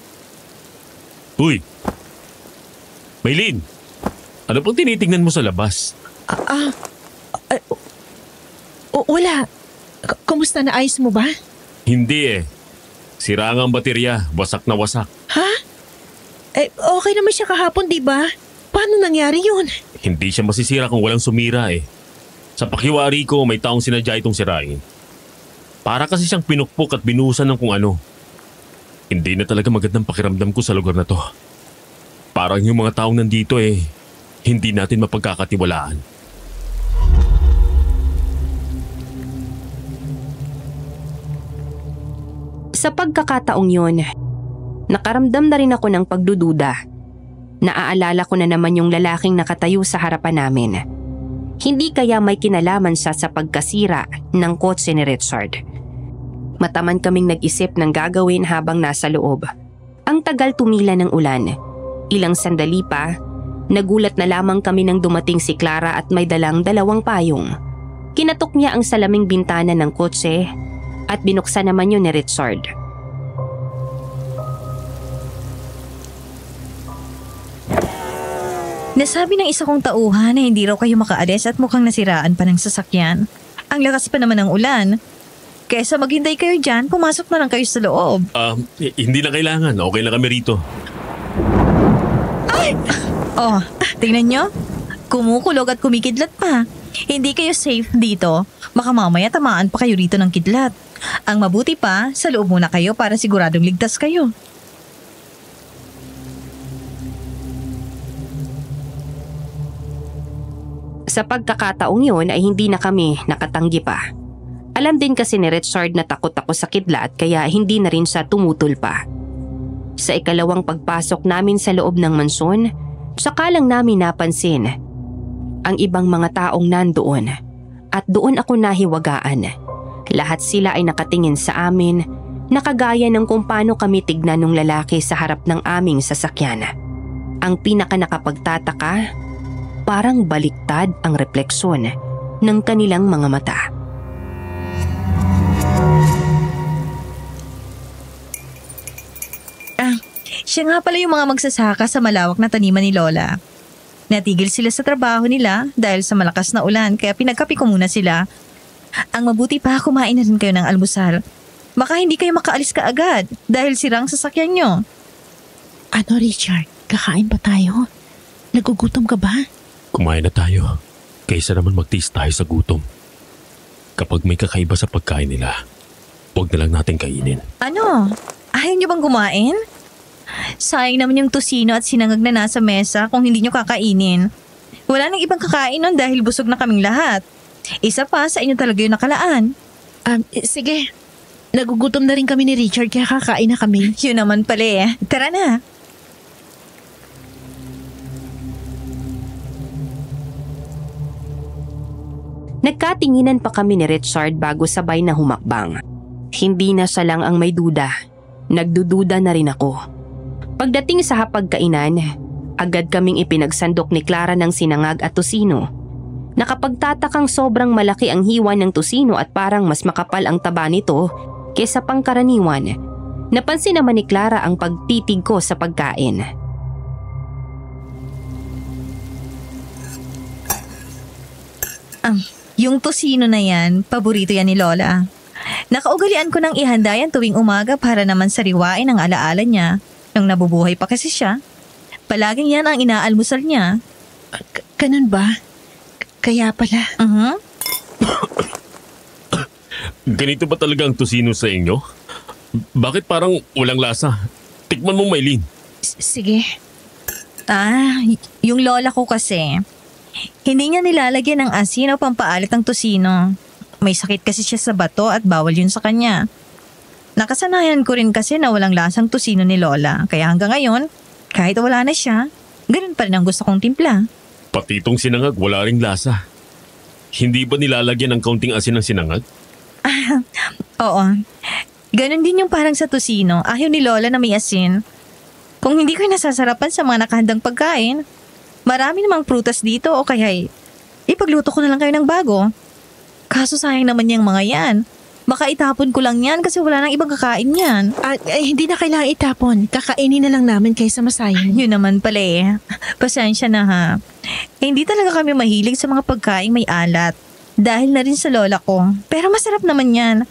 F: Uy! Maylin! Ano pang tinitingnan mo sa labas?
B: Wala. Kumusta na ayos mo ba?
F: Hindi eh. Sira nga ang baterya. Wasak na wasak.
B: Ha? Okay naman siya kahapon, di ba? Paano nangyari yun?
F: Hindi siya masisira kung walang sumira eh. Sa pakiwari ko, may taong sinadya itong sirain. Para kasi siyang pinukpok at binuhusan ng kung ano. Hindi na talaga magandang pakiramdam ko sa lugar na to. Parang yung mga taong nandito eh, hindi natin mapagkakatiwalaan.
D: Sa pagkakataong yun, nakaramdam na rin ako ng pagdududa. Naaalala ko na naman yung lalaking nakatayo sa harapan namin. Hindi kaya may kinalaman siya sa pagkasira ng kotse ni Richard. Mataman kaming nag-isip ng gagawin habang nasa loob. Ang tagal tumila ng ulan. Ilang sandali pa, nagulat na lamang kami nang dumating si Clara at may dalang 2 payong. Kinatok niya ang salaming bintana ng kotse at binuksan naman yun ni Richard.
H: Nasabi ng isa kong tauhan na hindi raw kayo makaalis at mukhang nasiraan pa ng sasakyan. Ang lakas pa naman ng ulan. Kesa maghintay kayo dyan, pumasok na lang kayo sa loob.
F: Hindi na kailangan. Okay na kami rito.
H: Ay! Oh, tingnan nyo. Kumukulog at kumikidlat pa. Hindi kayo safe dito. Baka mamaya tamaan pa kayo rito ng kidlat. Ang mabuti pa, sa loob muna kayo para siguradong ligtas kayo.
D: Sa pagkakataong yun ay hindi na kami nakatanggi pa. Alam din kasi ni Richard na takot ako sa kidlat kaya hindi na rin siya tumutol pa. Sa ikalawang pagpasok namin sa loob ng mansyon, saka lang namin napansin ang ibang mga taong nandoon at doon ako nahiwagaan. Lahat sila ay nakatingin sa amin, nakagaya ng kung paano kami tignan ng lalaki sa harap ng aming sasakyan. Ang pinaka nakapagtataka, parang baliktad ang refleksyon ng kanilang mga mata.
H: Siya nga pala yung mga magsasaka sa malawak na taniman ni Lola. Natigil sila sa trabaho nila dahil sa malakas na ulan kaya pinagkape ko muna sila. Ang mabuti pa, kumain na rin kayo ng almusal. Baka hindi kayo makaalis kaagad dahil sirang sasakyan nyo.
B: Ano, Richard? Kakain pa tayo? Nagugutom ka ba?
F: Kumain na tayo. Kaysa naman magtiis tayo sa gutom. Kapag may kakaiba sa pagkain nila, huwag na lang natin kainin.
H: Ano? Ayaw nyo bang kumain? Sayang naman yung tosino at sinangag na nasa mesa kung hindi nyo kakainin. Wala nang ibang kakain nun dahil busog na kaming lahat. Isa pa, sa inyo talaga yung nakalaan.
B: Sige. Nagugutom na rin kami ni Richard kaya kakain na kami.
H: Yun naman pala eh. Tara na.
D: Nagkatinginan pa kami ni Richard bago sabay na humakbang. Hindi na siya lang ang may duda. Nagdududa na rin ako. Pagdating sa hapagkainan, agad kaming ipinagsandok ni Clara ng sinangag at tosino. Nakapagtatakang sobrang malaki ang hiwa ng tosino at parang mas makapal ang taba nito kaysa pangkaraniwan. Napansin naman ni Clara ang pagtitig ko sa pagkain.
H: Yung tosino na yan, paborito yan ni Lola. Nakaugalian ko nang ihanda yan tuwing umaga para naman sariwain ang alaala niya. Nung nabubuhay pa kasi siya, palaging yan ang inaalmusal niya.
B: Ganun ba? Kaya pala.
F: Ganito ba talaga ang tosino sa inyo? Bakit parang walang lasa? Tikman mo, Maylene.
B: Sige.
H: Yung lola ko kasi, hindi niya nilalagyan ng asin o pampaalat ang tosino. May sakit kasi siya sa bato at bawal yun sa kanya. Nakasanayan ko rin kasi na walang lasang tosino ni Lola. Kaya hanggang ngayon, kahit wala na siya, ganun pa rin ang gusto kong timpla.
F: Pati itong sinangag, wala ring lasa. Hindi ba nilalagyan ng kaunting asin ng sinangag?
H: Oo. Ganun din yung parang sa tosino. Ayaw ni Lola na may asin. Kung hindi ko nasasarapan sa mga nakahandang pagkain, marami namang prutas dito o kaya ipagluto ko na lang kayo ng bago. Kaso sayang naman yung mga yan. Baka itapon ko lang yan kasi wala nang ibang kakain yan.
B: Hindi na kailangan itapon. Kakainin na lang namin kaysa masayang.
H: Yun naman pala eh. Pasensya na ha. Hindi talaga kami mahilig sa mga pagkain may alat. Dahil na rin sa lola ko. Pero masarap naman yan.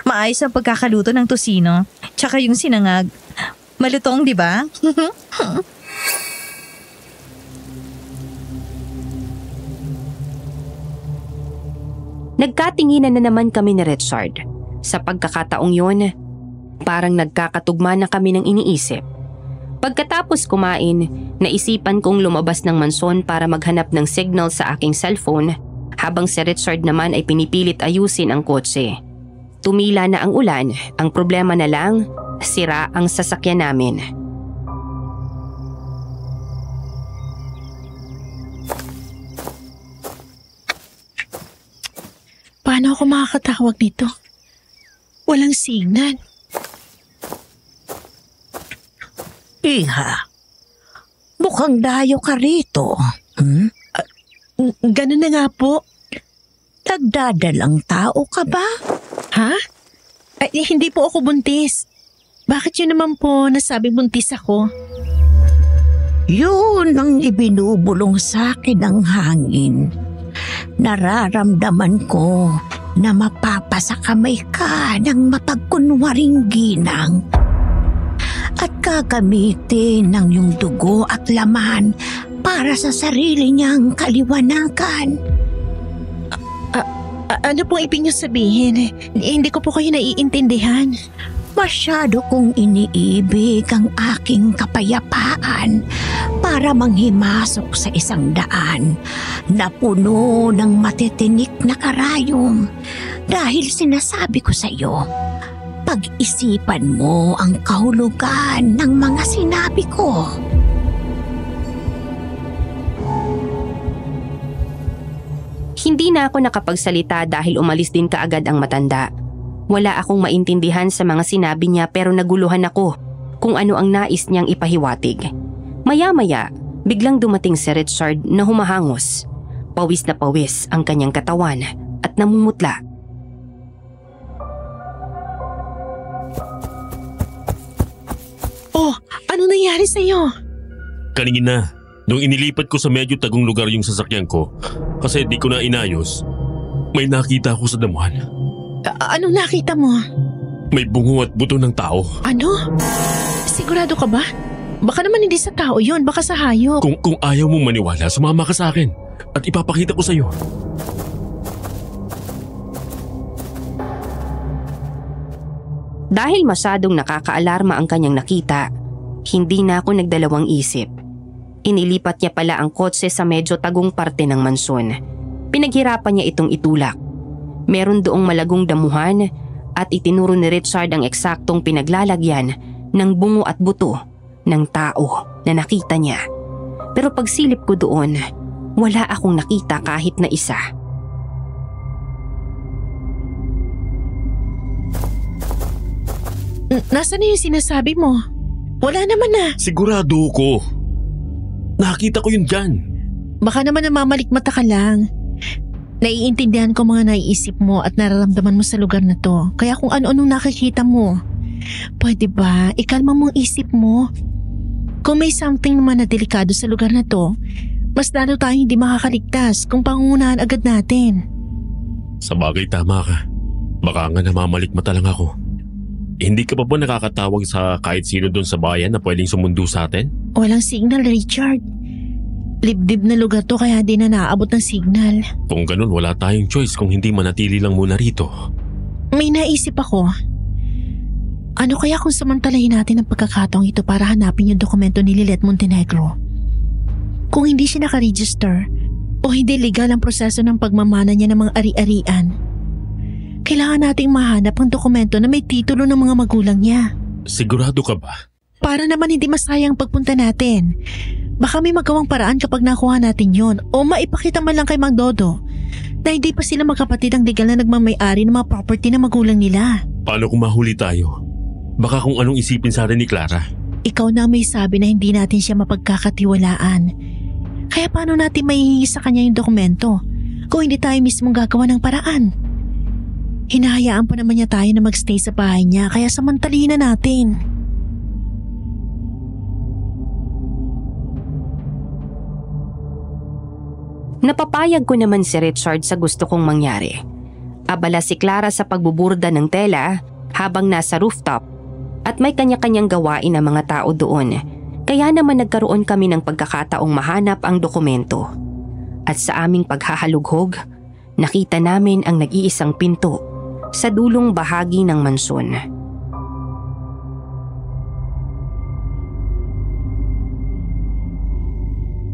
H: Maayos ang pagkakaluto ng tosino. Tsaka yung sinangag. Malutong, di ba?
D: Nagkatinginan na naman kami ni Richard. Sa pagkakataong yun, parang nagkakatugma na kami ng iniisip. Pagkatapos kumain, naisipan kong lumabas ng mansyon para maghanap ng signal sa aking cellphone habang si Richard naman ay pinipilit ayusin ang kotse. tumila na ang ulan, ang problema na lang, sira ang sasakyan namin.
B: Paano ako makakatawag nito? Walang signal.
I: Iha, mukhang dayo ka rito.
B: Ganun na nga po.
I: Nagdadalang tao ka ba?
B: Ha? Ay, hindi po ako buntis. Bakit yun naman po nasabing buntis ako?
I: Yun ang ibinubulong sa akin ng hangin. Nararamdaman ko na mapapasakamay ka ng mapagkunwaring ginang at gagamitin ng iyong dugo at laman para sa sarili niyang kaliwanagan.
B: Ano pong ibig niyo sabihin? Hindi ko po kayo naiintindihan.
I: Masyado kong iniibig ang aking kapayapaan para manghimasok sa isang daan na puno ng matitinik na karayom. Dahil sinasabi ko sa iyo, pag-isipan mo ang kahulugan ng mga sinabi ko.
D: Hindi na ako nakapagsalita dahil umalis din kaagad ang matanda. Wala akong maintindihan sa mga sinabi niya pero naguluhan ako kung ano ang nais niyang ipahiwatig. Maya-maya, biglang dumating si Richard na humahangos. Pawis na pawis ang kanyang katawan at namumutla.
B: Oh, ano nangyari sa'yo?
F: Kanina, nung inilipat ko sa medyo tagong lugar yung sasakyan ko, kasi di ko na inayos, may nakita ako sa damuhan.
B: Anong nakita mo?
F: May bungo at buto ng tao.
B: Ano? Sigurado ka ba? Baka naman hindi sa tao yun, baka sa hayop.
F: Kung ayaw mong maniwala, sumama ka sa akin at ipapakita ko sa iyo.
D: Dahil masyadong nakakaalarma ang kanyang nakita, hindi na ako nagdalawang isip. Inilipat niya pala ang kotse sa medyo tagong parte ng mansyon. Pinaghirapan niya itong itulak. Meron doong malagong damuhan at itinuro ni Richard ang eksaktong pinaglalagyan ng bungo at buto ng tao na nakita niya. Pero pagsilip ko doon, wala akong nakita kahit na isa.
B: Nasaan na yung sinasabi mo? Wala naman na.
F: Sigurado ko. Nakita ko yun dyan.
B: Baka naman namamalikmata ka lang. Naiintindihan ko mga naiisip mo at nararamdaman mo sa lugar na to. Kaya kung ano-anong nakikita mo, pwede ba ikalma mo ang isip mo? Kung may something naman na delikado sa lugar na to, mas lalo tayong hindi makakaligtas kung pangungunahan agad natin.
F: Sa bagay tama ka. Baka nga namamalikmata lang ako. Hindi ka pa ba nakakatawag sa kahit sino doon sa bayan na pwedeng sumundo sa atin?
B: Walang signal, Richard. Libdib na lugar to kaya di na naaabot ng signal.
F: Kung ganun, wala tayong choice kung hindi manatili lang muna rito.
B: May naisip ako. Ano kaya kung samantalahin natin ang pagkakataong ito para hanapin yung dokumento ni Lilet Montenegro? Kung hindi siya nakaregister o hindi legal ang proseso ng pagmamana niya ng mga ari-arian, kailangan nating mahanap ang dokumento na may titulo ng mga magulang niya.
F: Sigurado ka ba?
B: Para naman hindi masayang pagpunta natin. Baka may magawang paraan kapag nakuha natin yon o maipakita man lang kay Mang Dodo na hindi pa sila magkapatid ang legal na nagmamay-ari ng mga property ng magulang nila.
F: Paano kung mahuli tayo? Baka kung anong isipin sa atin ni Clara.
B: Ikaw na may sabi na hindi natin siya mapagkakatiwalaan. Kaya paano natin maihingi sa kanya yung dokumento kung hindi tayo mismong gagawa ng paraan? Hinahayaan pa naman niya tayo na magstay sa bahay niya kaya samantalihin na natin.
D: Napapayag ko naman si Richard sa gusto kong mangyari. Abala si Clara sa pagbuburda ng tela habang nasa rooftop at may kanya-kanyang gawain ang mga tao doon. Kaya naman nagkaroon kami ng pagkakataong mahanap ang dokumento. At sa aming paghahalughog, nakita namin ang nag-iisang pinto sa dulong bahagi ng mansyon.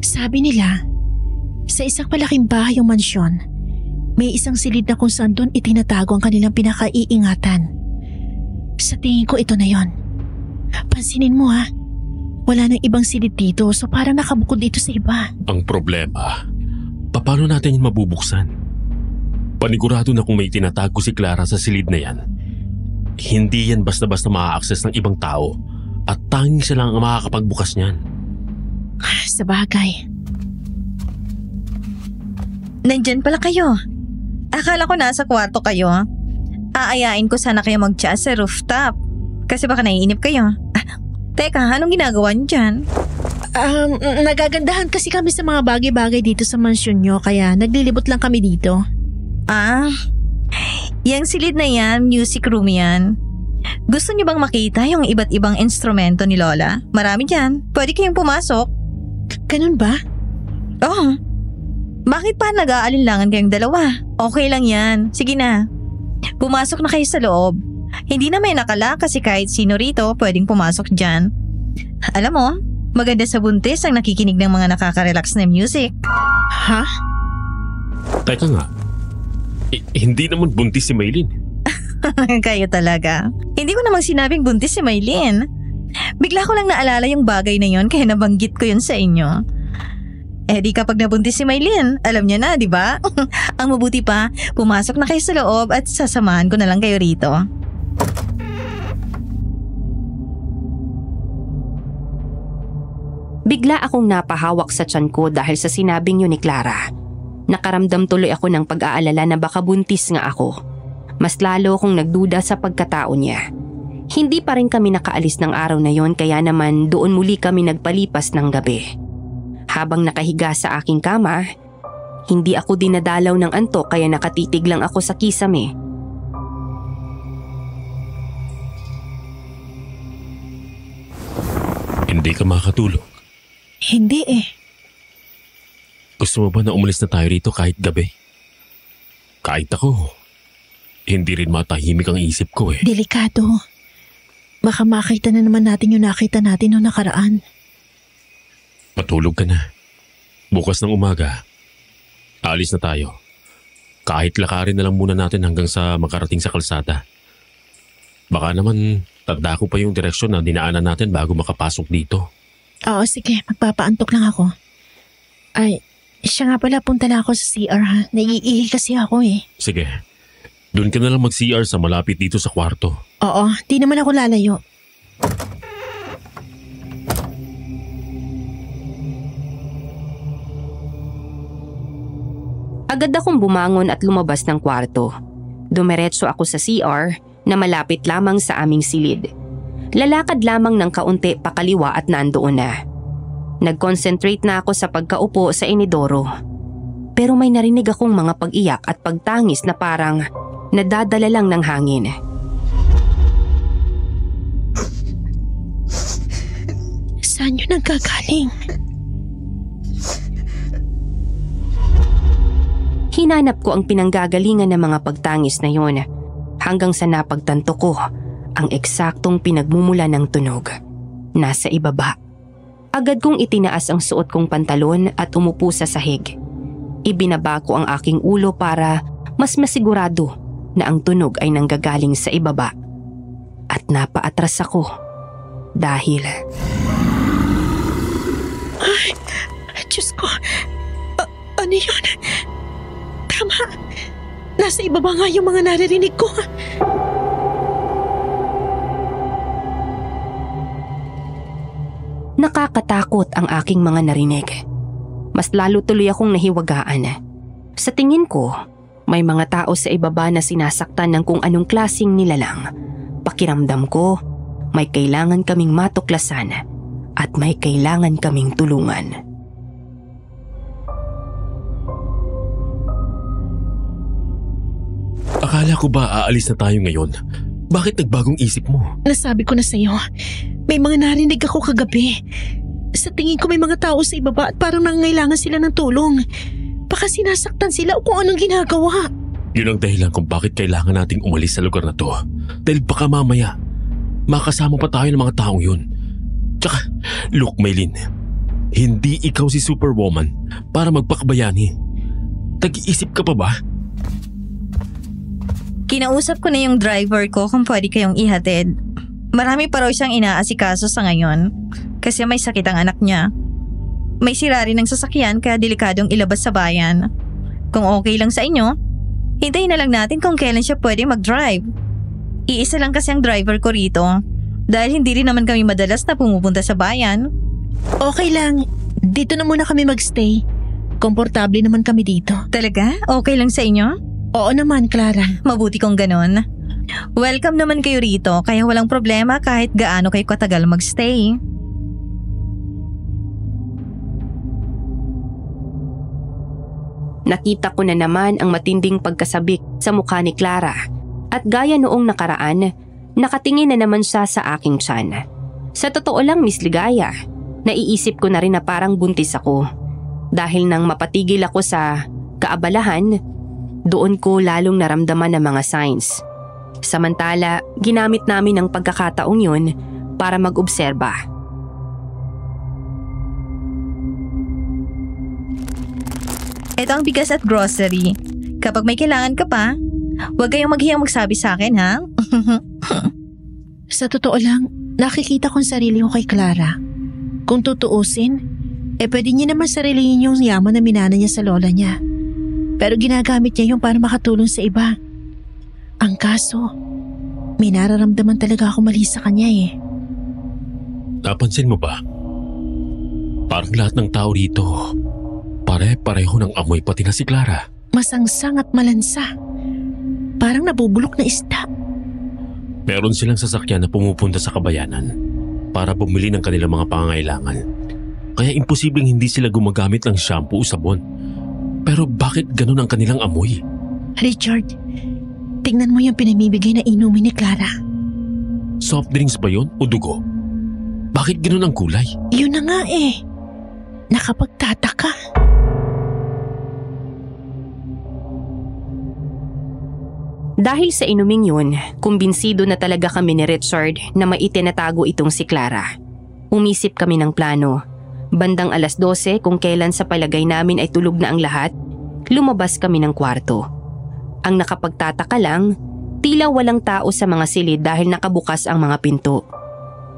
B: Sabi nila, sa isang malaking bahay o mansyon, May isang silid na kung saan doon itinatago ang kanilang pinakaiingatan. Sa tingin ko ito na yon. Pansinin mo ha, wala nang ibang silid dito so parang nakabukod dito sa iba.
F: Ang problema, paano natin yun mabubuksan? Panigurado na kung may tinatago si Clara sa silid na yan, hindi yan basta-basta maa-access ng ibang tao at tanging siya lang ang makakapagbukas niyan.
B: Sa bagay.
H: Nandyan pala kayo. Akala ko nasa kwarto kayo. Aayain ko sana kayo mag-chat sa rooftop. Kasi baka naiinip kayo. Teka, anong ginagawa niyo dyan?
B: Nagagandahan kasi kami sa mga bagay-bagay dito sa mansyon nyo kaya naglilibot lang kami dito.
H: Yang silid na yan, music room yan. Gusto niyo bang makita yung iba't ibang instrumento ni Lola? Marami dyan. Pwede kayong pumasok.
B: Ganun ba?
H: Oo. Bakit pa nag-aalinlangan kayong dalawa? Okay lang yan. Sige na. Pumasok na kayo sa loob. Hindi na may nakala kasi kahit sino rito pwedeng pumasok dyan. Alam mo, maganda sa buntis ang nakikinig ng mga nakaka-relax na music.
B: Ha?
F: Teka nga, hindi naman buntis si Maylin.
H: Kayo talaga. Hindi ko namang sinabing buntis si Maylin. Bigla ko lang naalala yung bagay na yon kaya nabanggit ko yun sa inyo. Di kapag nabuntis si Maylin, alam niya na, di ba? Ang mabuti pa, pumasok na kayo sa loob at sasamahan ko na lang kayo rito.
D: Bigla akong napahawak sa tiyan ko dahil sa sinabing yun ni Clara. Nakaramdam tuloy ako ng pag-aalala na baka buntis nga ako. Mas lalo akong nagduda sa pagkatao niya. Hindi pa rin kami nakaalis ng araw na yon kaya naman doon muli kami nagpalipas ng gabi. Habang nakahiga sa aking kama, hindi ako dinadalaw ng antok kaya nakatitig lang ako sa kisame.
F: Hindi ka makatulog?
B: Hindi eh.
F: Gusto mo ba na umalis na tayo rito kahit gabi? Kahit ako, hindi rin matahimik ang isip ko eh.
B: Delikado. Baka makita na naman natin yung nakita natin noong nakaraan.
F: Matulog ka na. Bukas ng umaga, alis na tayo. Kahit lakarin na lang muna natin hanggang sa makarating sa kalsada. Baka naman tanda ko pa yung direksyon na dinaanan natin bago makapasok dito.
B: Oo, sige. Magpapaantok lang ako. Ay, siya nga pala, punta na ako sa CR ha. Naiihi kasi ako eh.
F: Sige. Doon ka na lang mag-CR sa malapit dito sa kwarto.
B: Oo, di naman ako lalayo.
D: Agad akong bumangon at lumabas ng kwarto. Dumiretso ako sa CR na malapit lamang sa aming silid. Lalakad lamang ng kaunti pakaliwa at nandoon na. Nag-concentrate na ako sa pagkaupo sa inidoro. Pero may narinig akong mga pag-iyak at pagtangis na parang nadadala lang ng hangin.
B: Saan yun nagkagaling?
D: Hinanap ko ang pinanggagalingan ng mga pagtangis na yon hanggang sa napagtanto ko ang eksaktong pinagmumula ng tunog. Nasa ibaba. Agad kong itinaas ang suot kong pantalon at umupo sa sahig. Ibinaba ko ang aking ulo para mas masigurado na ang tunog ay nanggagaling sa ibaba. At napaatras ako dahil...
B: Ay, Diyos ko. Ano yun? Tama. Nasa ibaba nga yung mga naririnig ko.
D: Nakakatakot ang aking mga narinig. Mas lalo tuloy akong nahiwagaan. Sa tingin ko, may mga tao sa ibaba na sinasaktan ng kung anong klaseng nilalang. Pakiramdam ko, may kailangan kaming matuklasan at may kailangan kaming tulungan.
F: Akala ko ba aalis na tayo ngayon? Bakit nagbagong isip mo?
B: Nasabi ko na sa'yo, may mga narinig ako kagabi. Sa tingin ko may mga tao sa ibaba at parang nangangailangan sila ng tulong. Baka sinasaktan sila o kung anong ginagawa.
F: Yun ang dahilan kung bakit kailangan nating umalis sa lugar na to. Dahil baka mamaya, makasama pa tayo ng mga taong yun. Tsaka, look Maylin, hindi ikaw si Superwoman para magpakabayani. Tag-iisip ka pa ba?
H: Kinausap ko na yung driver ko kung pwede kayong ihatid. Marami pa raw siyang inaasikaso sa ngayon kasi may sakit ang anak niya. May sira rin ng sasakyan kaya delikadong ilabas sa bayan. Kung okay lang sa inyo, hintayin na lang natin kung kailan siya pwede mag-drive. Iisa lang kasi ang driver ko rito dahil hindi rin naman kami madalas na pumupunta sa bayan.
B: Okay lang. Dito na muna kami magstay. Komportable naman kami dito.
H: Talaga? Okay lang sa inyo?
B: Oo naman, Clara.
H: Mabuti kung ganon. Welcome naman kayo rito kaya walang problema kahit gaano kayo katagal magstay.
D: Nakita ko na naman ang matinding pagkasabik sa mukha ni Clara at gaya noong nakaraan, nakatingin na naman siya sa aking tiyan. Sa totoo lang, Miss Ligaya, naiisip ko na rin na parang buntis ako. Dahil nang mapatigil ako sa kaabalahan, doon ko lalong naramdaman ang mga signs. Samantala, ginamit namin ang pagkakataong yun para mag-obserba.
H: Ito ang bigas at grocery. Kapag may kailangan ka pa, huwag kayong maghiyang magsabi sa akin, ha?
B: Sa totoo lang, nakikita kong sarili ko kay Clara. Kung tutuusin, pwede niya naman sarilihin yung yaman na minana niya sa lola niya. Pero ginagamit niya yung para makatulong sa iba. Ang kaso, may nararamdaman talaga ako mali sa kanya eh.
F: Napansin mo ba? Parang lahat ng tao rito, pare-pareho ng amoy pati na si Clara.
B: Masangsang at malansa. Parang nabubulok na isda.
F: Meron silang sasakyan na pumupunta sa kabayanan para bumili ng kanilang mga pangangailangan. Kaya imposibleng hindi sila gumagamit ng shampoo o sabon. Pero bakit ganun ang kanilang amoy?
B: Richard, tingnan mo yung pinamibigay na inumin ni Clara.
F: Soft drinks ba yun o dugo? Bakit ganun ang kulay?
B: Yun na nga eh. Nakapagtataka.
D: Dahil sa inuming yun, kumbinsido na talaga kami ni Richard na maitinatago itong si Clara. Umisip kami ng plano. Bandang 12:00 kung kailan sa palagay namin ay tulog na ang lahat, lumabas kami ng kwarto. Ang nakapagtataka lang, tila walang tao sa mga silid dahil nakabukas ang mga pinto.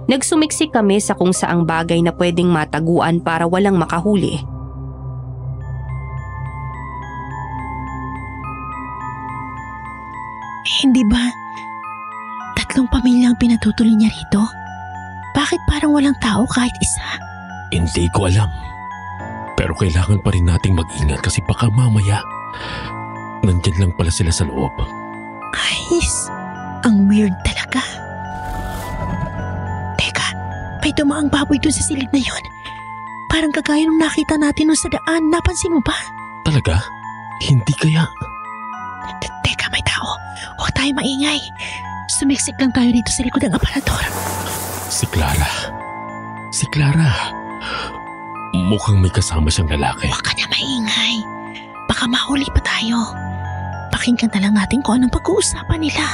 D: Nagsumiksik kami sa kung saang bagay na pwedeng mataguan para walang makahuli.
B: Hindi ba 3 pamilya ang pinatutuloy niya rito? Bakit parang walang tao kahit isa?
F: Hindi ko alam. Pero kailangan pa rin nating mag-ingat kasi baka mamaya nandyan lang pala sila sa loob.
B: Ayos, ang weird talaga. Teka, may dumaang baboy dun sa silid na yun. Parang kagaya nung nakita natin nung sa daan. Napansin mo ba?
F: Talaga? Hindi kaya?
B: Teka, may tao. Huwag tayo maingay. Sumiksik lang tayo dito sa likod ng aparador.
F: Si Clara. Si Clara. Mukhang may kasama siyang lalaki.
B: Huwag ka na maingay. Baka mahuli pa tayo. Pakinggan na lang natin kung anong pag-uusapan nila.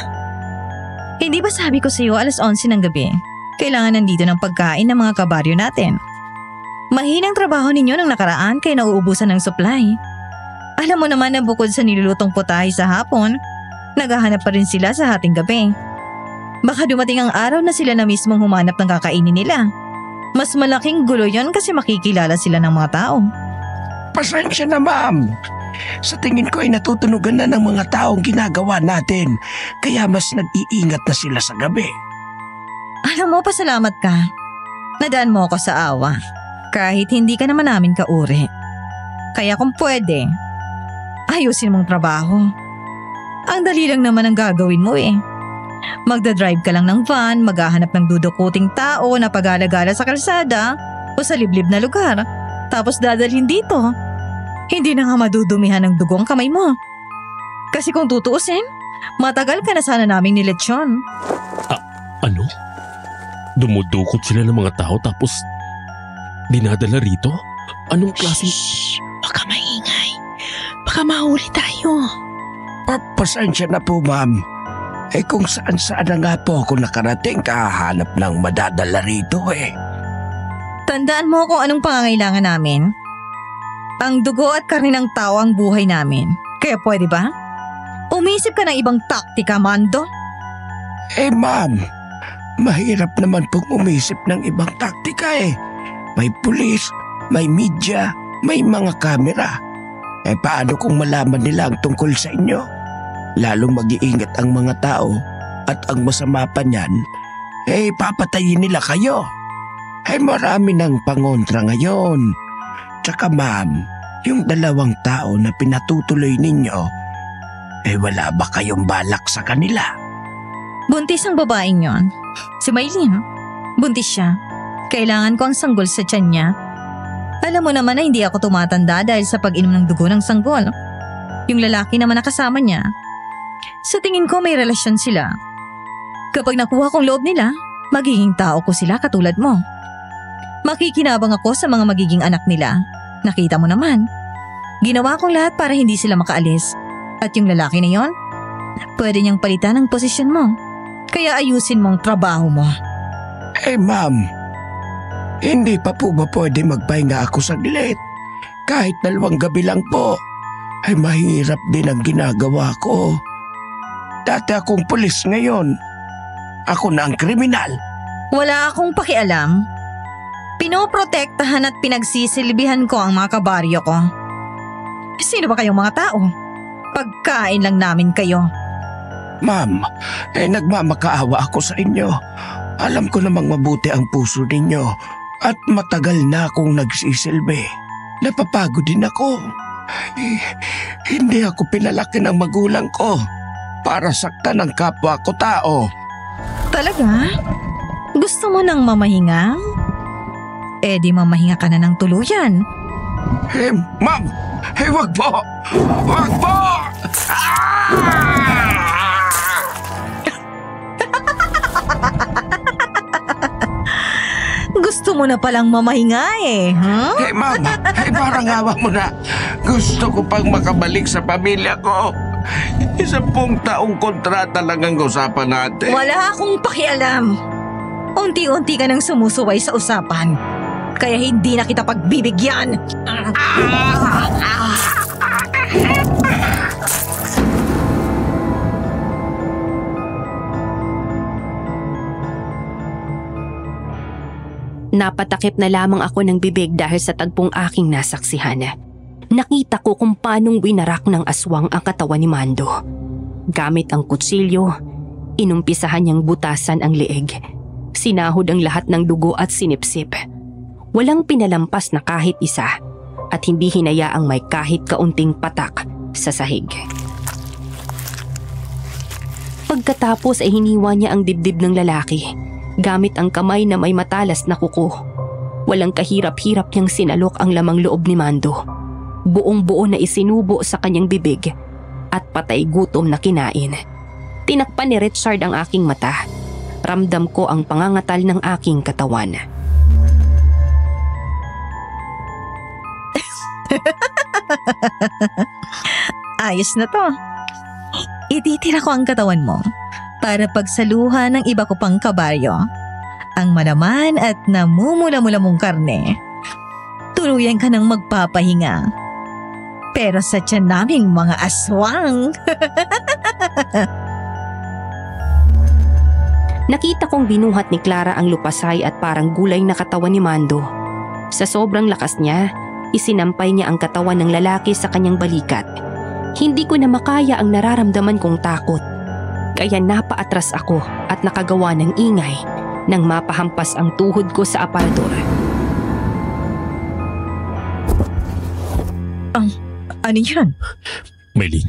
H: Hindi ba sabi ko sa iyo 11:00 ng gabi? Kailangan nandito ng pagkain ng mga kabaryo natin. Mahinang trabaho ninyo nang nakaraan kaya nauubusan ng supply. Alam mo naman na bukod sa nilulutong putahe sa hapon, naghahanap pa rin sila sa hating gabi. Baka dumating ang araw na sila na mismong humanap ng kakainin nila. Mas malaking gulo yon kasi makikilala sila ng mga tao.
A: Pasensya na, ma'am. Sa tingin ko ay natutunugan na ng mga taong ginagawa natin, kaya mas nag-iingat na sila sa gabi.
H: Alam mo, pasalamat ka. Nadaan mo ako sa awa. Kahit hindi ka naman namin kauri. Kaya kung pwede, ayusin mong trabaho. Ang dali lang naman ang gagawin mo eh. Magdadrive ka lang ng van, maghahanap ng dudukuting tao na pag-alagala sa kalsada o sa liblib na lugar. Tapos dadalhin dito. Hindi na nga madudumihan ng dugo ang kamay mo. Kasi kung tutuusin, matagal ka na sana naming niletsyon.
F: Ano? Dumudukot sila ng mga tao tapos dinadala rito? Anong klaseng...
B: Shhh! Huwag ka maingay. Baka mahuli tayo.
A: Pasensya na po, ma'am. Kung saan-saan na nga po ako nakarating, kahanap ng madadala rito eh.
H: Tandaan mo kung anong pangangailangan namin. Ang dugo at karne ng tao ang buhay namin. Kaya pwede ba? Umisip ka ng ibang taktika, Mando.
A: Ma'am, mahirap naman pong umisip ng ibang taktika eh. May pulis, may media, may mga kamera. Paano kung malaman nila ang tungkol sa inyo? Lalong mag-iingat ang mga tao at ang masama pa niyan, papatayin nila kayo. Marami ng pangontra ngayon. Tsaka ma'am, yung 2 tao na pinatutuloy ninyo, wala ba kayong balak sa kanila?
H: Buntis ang babaeng yon. Si Maylin, buntis siya. Kailangan ko ang sanggol sa tiyan niya. Alam mo naman na hindi ako tumatanda dahil sa pag-inom ng dugo ng sanggol. Yung lalaki naman nakasama niya. Sa tingin ko may relasyon sila. Kapag nakuha kong loob nila, magiging tao ko sila katulad mo. Makikinabang ako sa mga magiging anak nila. Nakita mo naman. Ginawa kong lahat para hindi sila makaalis. At yung lalaki na yon, pwede niyang palitan ang posisyon mo. Kaya ayusin mo ang trabaho mo.
A: Ma'am, hindi pa po ba pwede magpahinga ako saglit? Kahit 2 gabi lang po. Mahirap din ang ginagawa ko. Dati akong pulis ngayon. Ako na ang kriminal.
H: Wala akong pakialam. Pinoprotektahan at pinagsisilbihan ko ang mga kabaryo ko. Sino ba kayong mga tao? Pagkain lang namin kayo.
A: Ma'am, nagmamakaawa ako sa inyo. Alam ko namang mabuti ang puso ninyo at matagal na akong nagsisilbi. Napapagod din ako. Hindi ako pinalaki ng magulang ko para saktan ang kapwa ko tao.
H: Talaga? Gusto mo nang mamahinga? Di mamahinga ka na ng tuluyan.
A: Ma'am! Wag po! Wag po!
H: Gusto mo na palang mamahinga huh?
A: Ma'am, parang awa mo na. Gusto ko pang makabalik sa pamilya ko. 10 taong kontrata lang ang usapan natin.
H: Wala akong pakialam. Unti-unti ka nang sumusuway sa usapan. Kaya hindi na kita pagbibigyan.
D: Napatakip na lamang ako ng bibig dahil sa tagpong aking nasaksihan. Nakita ko kung paanong winarak ng aswang ang katawan ni Mando. Gamit ang kutsilyo, inumpisahan niyang butasan ang leeg. Sinahod ang lahat ng dugo at sinipsip. Walang pinalampas na kahit isa at hindi hinayaang may kahit kaunting patak sa sahig. Pagkatapos ay hiniwa niya ang dibdib ng lalaki gamit ang kamay na may matalas na kuko. Walang kahirap-hirap niyang sinalok ang lamang loob ni Mando. Buong-buo na isinubo sa kanyang bibig at patay gutom na kinain. Tinakpan ni Richard ang aking mata. Ramdam ko ang pangangatal ng aking katawan.
H: Ayos na to. Ititira ko ang katawan mo para pagsaluhan ng iba ko pang kabaryo. Ang malaman at namumula-mula mong karne. Tuluyan ka ng magpapahinga. Pero sa tiyan naming mga aswang.
D: Nakita kong binuhat ni Clara ang lupasay at parang gulay na katawan ni Mando. Sa sobrang lakas niya, isinampay niya ang katawan ng lalaki sa kanyang balikat. Hindi ko na makaya ang nararamdaman kong takot. Kaya napaatras ako at nakagawa ng ingay nang mapahampas ang tuhod ko sa aparador.
H: Ano yan?
F: Maylin.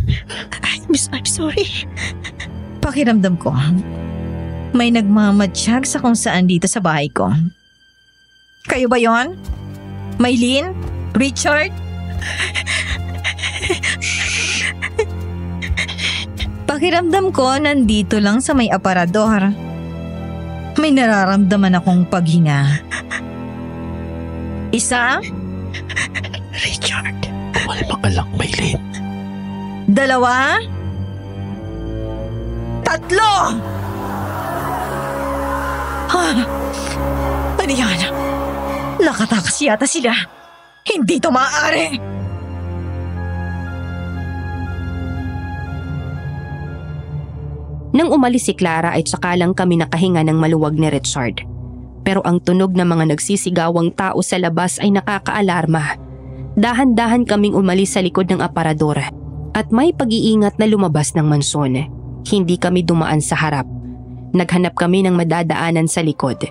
H: I'm sorry. Pakiramdam ko, may nagmamatsyag sa kung saan dito sa bahay ko. Kayo ba yon? Maylin? Richard? Pakiramdam ko nandito lang sa may aparador. May nararamdaman akong paghinga. Isa?
F: Richard. Kumalma ka lang, Maylin.
H: 2? 3? Ano yan? Nakatakas yata sila. Hindi to maaari.
D: Nang umalis si Clara ay tsaka lang kami nakahinga ng maluwag ni Richard. Pero ang tunog ng mga nagsisigawang tao sa labas ay nakakaalarma. Dahan-dahan kaming umalis sa likod ng aparador at may pag-iingat na lumabas ng mansyon. Hindi kami dumaan sa harap. Naghanap kami ng madadaanan sa likod.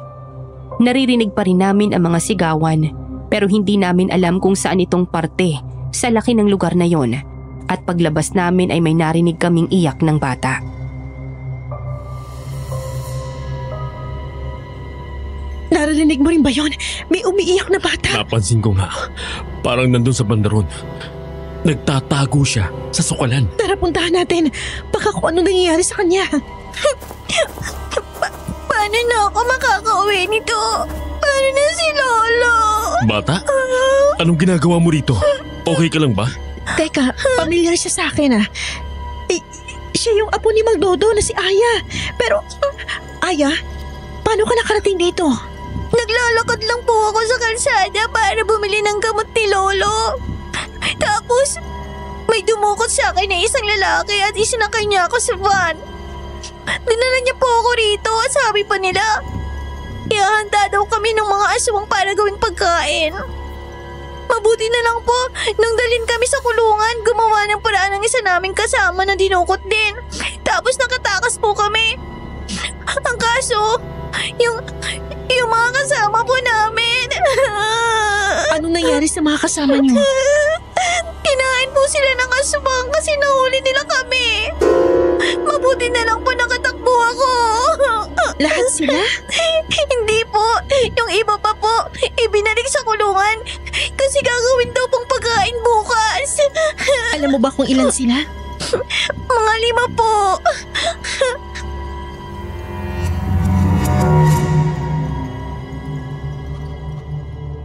D: Naririnig pa rin namin ang mga sigawan pero hindi namin alam kung saan itong parte sa laki ng lugar na yon. At paglabas namin ay may narinig kaming iyak ng bata.
B: Naririnig mo rin ba yon? May umiiyak na bata.
F: Napansin ko nga. Parang nandun sa bandaron. Nagtatago siya sa sukalan.
B: Tara, puntahan natin. Baka kung ano nangyayari sa kanya.
E: Paano na ako makakauwi nito? Paano na si Lolo?
F: Bata? Anong ginagawa mo rito? Okay ka lang ba?
B: Teka, pamilyar siya sa akin siya yung apo ni Magdodo na si Aya. Pero, Aya, paano ka nakarating dito?
E: Naglalakad lang po ako sa kalsada para bumili ng gamot ni Lolo. Tapos, may dumukot sa akin na isang lalaki at isinakay niya ako sa van. Dinala niya po ako rito at sabi pa nila, ihahanda daw kami ng mga aswang para gawing pagkain. Mabuti na lang po, nang dalhin kami sa kulungan, gumawa ng paraan ng isa naming kasama na dinukot din. Tapos nakatakas po kami. Ang kaso, yung mga kasama po namin.
B: Anong nangyari sa mga kasama niyo?
E: Kinain po sila ng aswang kasi nahuli nila kami. Mabuti na lang po nakatakbo ako.
B: Lahat sila?
E: Hindi po. Yung iba pa po, ibinalik sa kulungan kasi gagawin daw pong pagkain bukas.
B: Alam mo ba kung ilan sila?
E: Mga 5 po.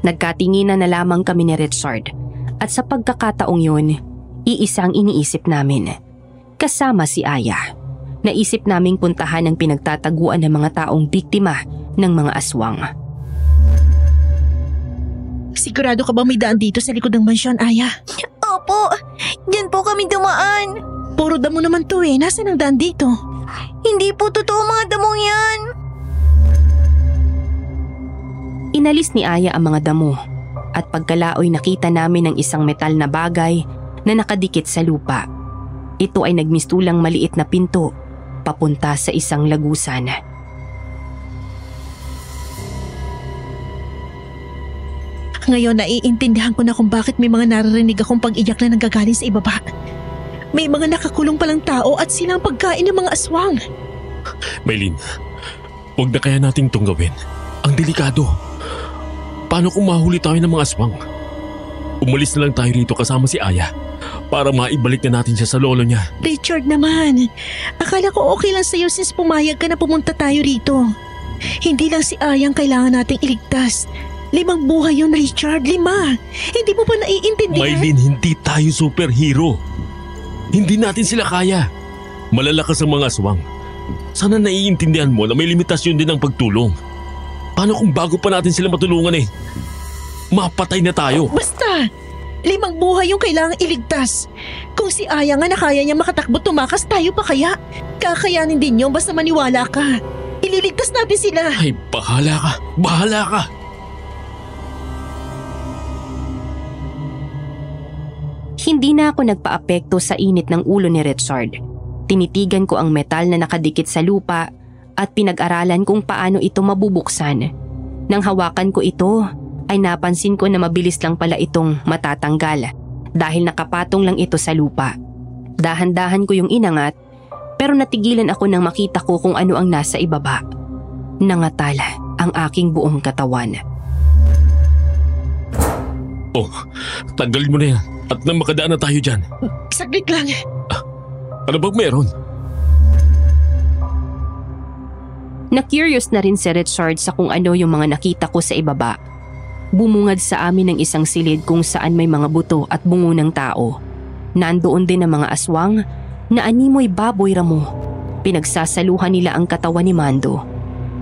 D: Nagkatinginan na lamang kami ni Richard at sa pagkakataong yun, iisang iniisip namin. Kasama si Aya. Naisip naming puntahan ang pinagtataguan ng mga taong biktima ng mga aswang.
B: Sigurado ka ba may daan dito sa likod ng mansyon, Aya?
E: Opo, diyan po kami dumaan.
B: Puro damo naman to Nasaan ang daan dito?
E: Hindi po totoo mga damong yan.
D: Inalis ni Aya ang mga damo at pagkalaoy nakita namin ang isang metal na bagay na nakadikit sa lupa. Ito ay nagmistulang maliit na pinto papunta sa isang lagusan.
B: Ngayon naiintindihan ko na kung bakit may mga naririnig akong pag-iyak na nanggagaling sa ibaba. May mga nakakulong palang tao at sila ang pagkain ng mga aswang.
F: Maylin, huwag na kaya nating itong gawin. Ang delikado. Paano kung mahuli tayo ng mga aswang? Umalis na lang tayo rito kasama si Aya para maibalik na natin siya sa lolo niya.
B: Richard naman, akala ko okay lang sa'yo since pumayag ka na pumunta tayo rito. Hindi lang si Aya ang kailangan nating iligtas. 5 buhay yun, Richard. 5. Hindi mo ba naiintindihan?
F: Maylin, hindi tayo superhero. Hindi natin sila kaya. Malalakas ang mga aswang. Sana naiintindihan mo na may limitasyon din ang pagtulong. Paano kung bago pa natin sila matulungan mapatay na tayo?
B: Basta! 5 buhay yung kailangang iligtas. Kung si Aya nga na kaya niya makatakbo tumakas, tayo pa kaya? Kakayanin din yun basta maniwala ka. Ililigtas natin sila.
F: Ay, bahala ka. Bahala ka.
D: Hindi na ako nagpaapekto sa init ng ulo ni Richard. Tinitigan ko ang metal na nakadikit sa lupa at pinag-aralan kung paano ito mabubuksan. Nang hawakan ko ito, ay napansin ko na mabilis lang pala itong matatanggal dahil nakapatong lang ito sa lupa. Dahan-dahan ko yung inangat pero natigilan ako nang makita ko kung ano ang nasa ibaba. Nangatal ang aking buong katawan.
F: Oh, tanggalin mo na yan at nang makadaan na tayo dyan.
B: Saglit lang.
F: Ano bang meron?
D: Na-curious na rin si Richard sa kung ano yung mga nakita ko sa ibaba. Bumungad sa amin ng isang silid kung saan may mga buto at bungo ng tao. Nandoon din ang mga aswang na animoy baboy ramo. Pinagsasaluhan nila ang katawan ni Mando.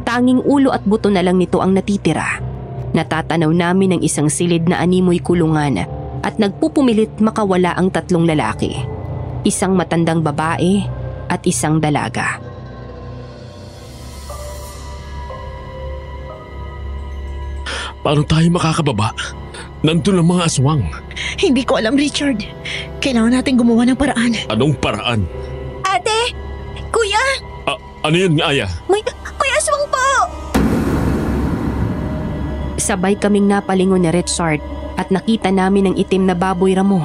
D: Tanging ulo at buto na lang nito ang natitira. Natatanaw namin ang isang silid na animoy kulungan at nagpupumilit makawala ang 3 lalaki. Isang matandang babae at isang dalaga.
F: Paano tayo makakababa? Nandun ang mga aswang.
B: Hindi ko alam, Richard. Kailangan natin gumawa ng paraan.
F: Anong paraan?
E: Ate! Kuya!
F: Ano yun, Aya?
E: May aswang po!
D: Sabay kaming napalingon ni Richard at nakita namin ang itim na baboy ramo.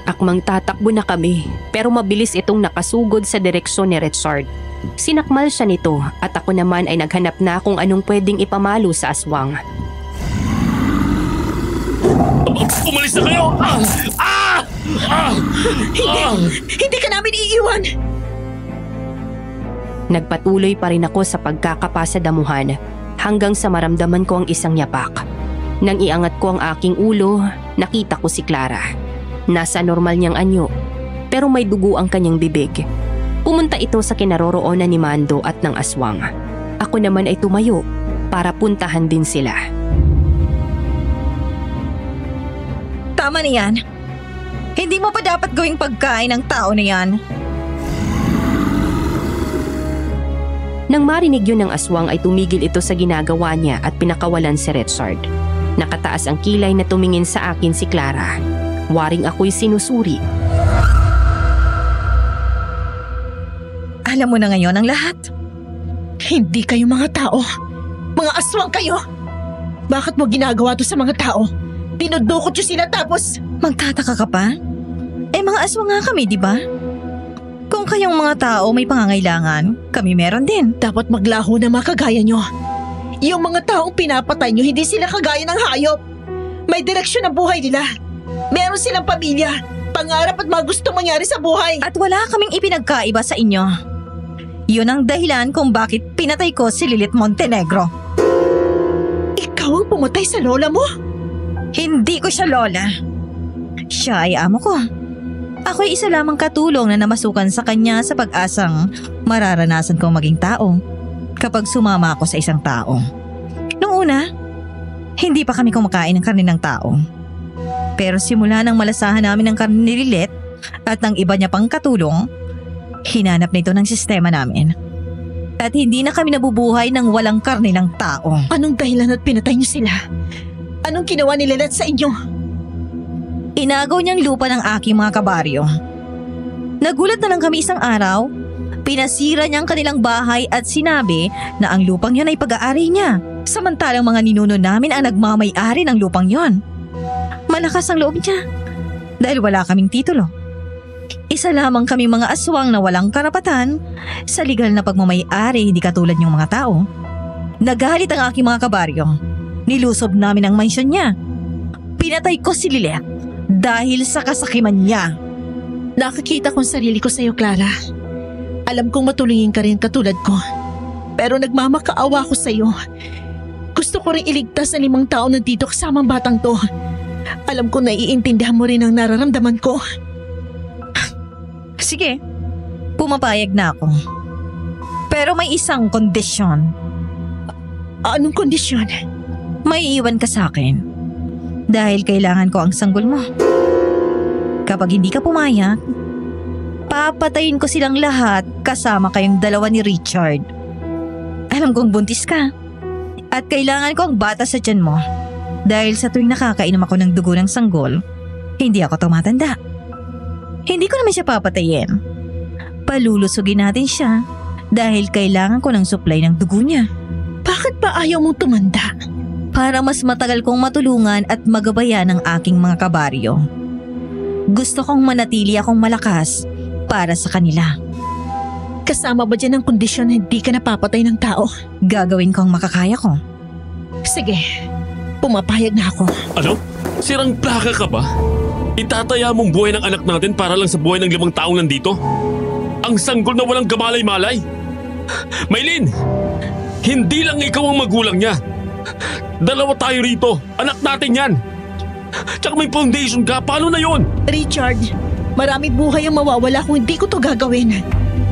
D: Akmang tatakbo na kami pero mabilis itong nakasugod sa direksyon ni Richard. Sinakmal siya nito at ako naman ay naghanap na kung anong pwedeng ipamalo sa aswang.
F: Umalis na kayo!
B: Hindi ka namin iiwan!
D: Nagpatuloy pa rin ako sa pagkakapa sa damuhan hanggang sa maramdaman ko ang isang yapak. Nang iangat ko ang aking ulo, nakita ko si Clara. Nasa normal niyang anyo, pero may dugo ang kanyang bibig. Pumunta ito sa kinaroroonan ni Mando at ng aswang. Ako naman ay tumayo para puntahan din sila.
H: Tama na yan. Hindi mo pa dapat gawing pagkain ng tao na yan.
D: Nang marinig yun ng aswang ay tumigil ito sa ginagawa niya at pinakawalan si Richard. Nakataas ang kilay na tumingin sa akin si Clara. Waring ako'y sinusuri.
H: Alam mo na ngayon ang lahat.
B: Hindi kayo mga tao. Mga aswang kayo! Bakit mo ginagawa to sa mga tao? Dinudukot nyo sila tapos…
H: Magtataka ka pa? Mga aswang nga kami, di ba? Kung kayong mga tao may pangangailangan, kami meron din.
B: Dapat maglaho na mga kagaya nyo. Yung mga taong pinapatay nyo, hindi sila kagaya ng hayop. May direksyon ang buhay nila. Meron silang pamilya, pangarap at mga gustong mangyari sa buhay.
H: At wala kaming ipinagkaiba sa inyo. Yun ang dahilan kung bakit pinatay ko si Lilith Montenegro.
B: Ikaw ang pumatay sa lola mo?
H: Hindi ko siya lola. Siya ay amo ko. Ako'y isa lamang katulong na namasukan sa kanya sa pag-asang mararanasan kong maging tao kapag sumama ako sa isang tao. Noong una, hindi pa kami kumakain ng karne ng tao. Pero simula nang malasahan namin ang karne ni Lilith at ng iba niya pang katulong, hinanap nito ng sistema namin. At hindi na kami nabubuhay ng walang karne ng tao.
B: Anong dahilan at pinatay niyo sila? Anong ginawa ni Lilith sa inyo?
H: Inagaw niyang lupa ng aking mga kabaryo. Nagulat na lang kami isang araw, pinasira niya ang kanilang bahay at sinabi na ang lupang yon ay pag-aari niya. Samantalang mga ninuno namin ang nagmamay-ari ng lupang yon. Malakas ang loob niya dahil wala kaming titulo. Isa lamang kaming mga aswang na walang karapatan sa legal na pagmamay-ari, hindi katulad niyong mga tao. Nagalit ang aking mga kabaryo. Nilusob namin ang mansyon niya. Pinatay ko si Lilith dahil sa kasakiman niya.
B: Nakikita kong sarili ko sa iyo, Clara. Alam kong matulungin ka rin katulad ko. Pero nagmamakaawa ko sa iyo. Gusto ko rin iligtas ang 5 tao na dito kasama ang batang to. Alam ko naiintindihan mo rin ang nararamdaman ko.
H: Sige, pumapayag na ako. Pero may isang kondisyon.
B: Anong kondisyon?
H: May iwan ka sa akin. Dahil kailangan ko ang sanggol mo. Kapag hindi ka pumayag, papatayin ko silang lahat kasama kayong dalawa ni Richard. Alam kong buntis ka. At kailangan ko ang bata sa tiyan mo. Dahil sa tuwing nakakainom ako ng dugo ng sanggol, hindi ako tumatanda. Hindi ko naman siya papatayin. Palulusugin natin siya dahil kailangan ko ng supply ng dugo niya.
B: Bakit ba ayaw mong tumanda?
H: Para mas matagal kong matulungan at magabayan ang aking mga kabaryo. Gusto kong manatili akong malakas para sa kanila.
B: Kasama ba dyan ang kondisyon na hindi ka napapatay ng tao?
H: Gagawin ko ang makakaya ko.
B: Sige, pumapayag na ako.
F: Ano? Sirang plaka ka ba? Itataya mong buhay ng anak natin para lang sa buhay ng 5 taong nandito? Ang sanggol na walang gamalay-malay? Maylin! Hindi lang ikaw ang magulang niya. 2 tayo rito. Anak natin yan. Tsaka may foundation ka. Paano na yon?
B: Richard, marami buhay ang mawawala kung hindi ko to gagawin.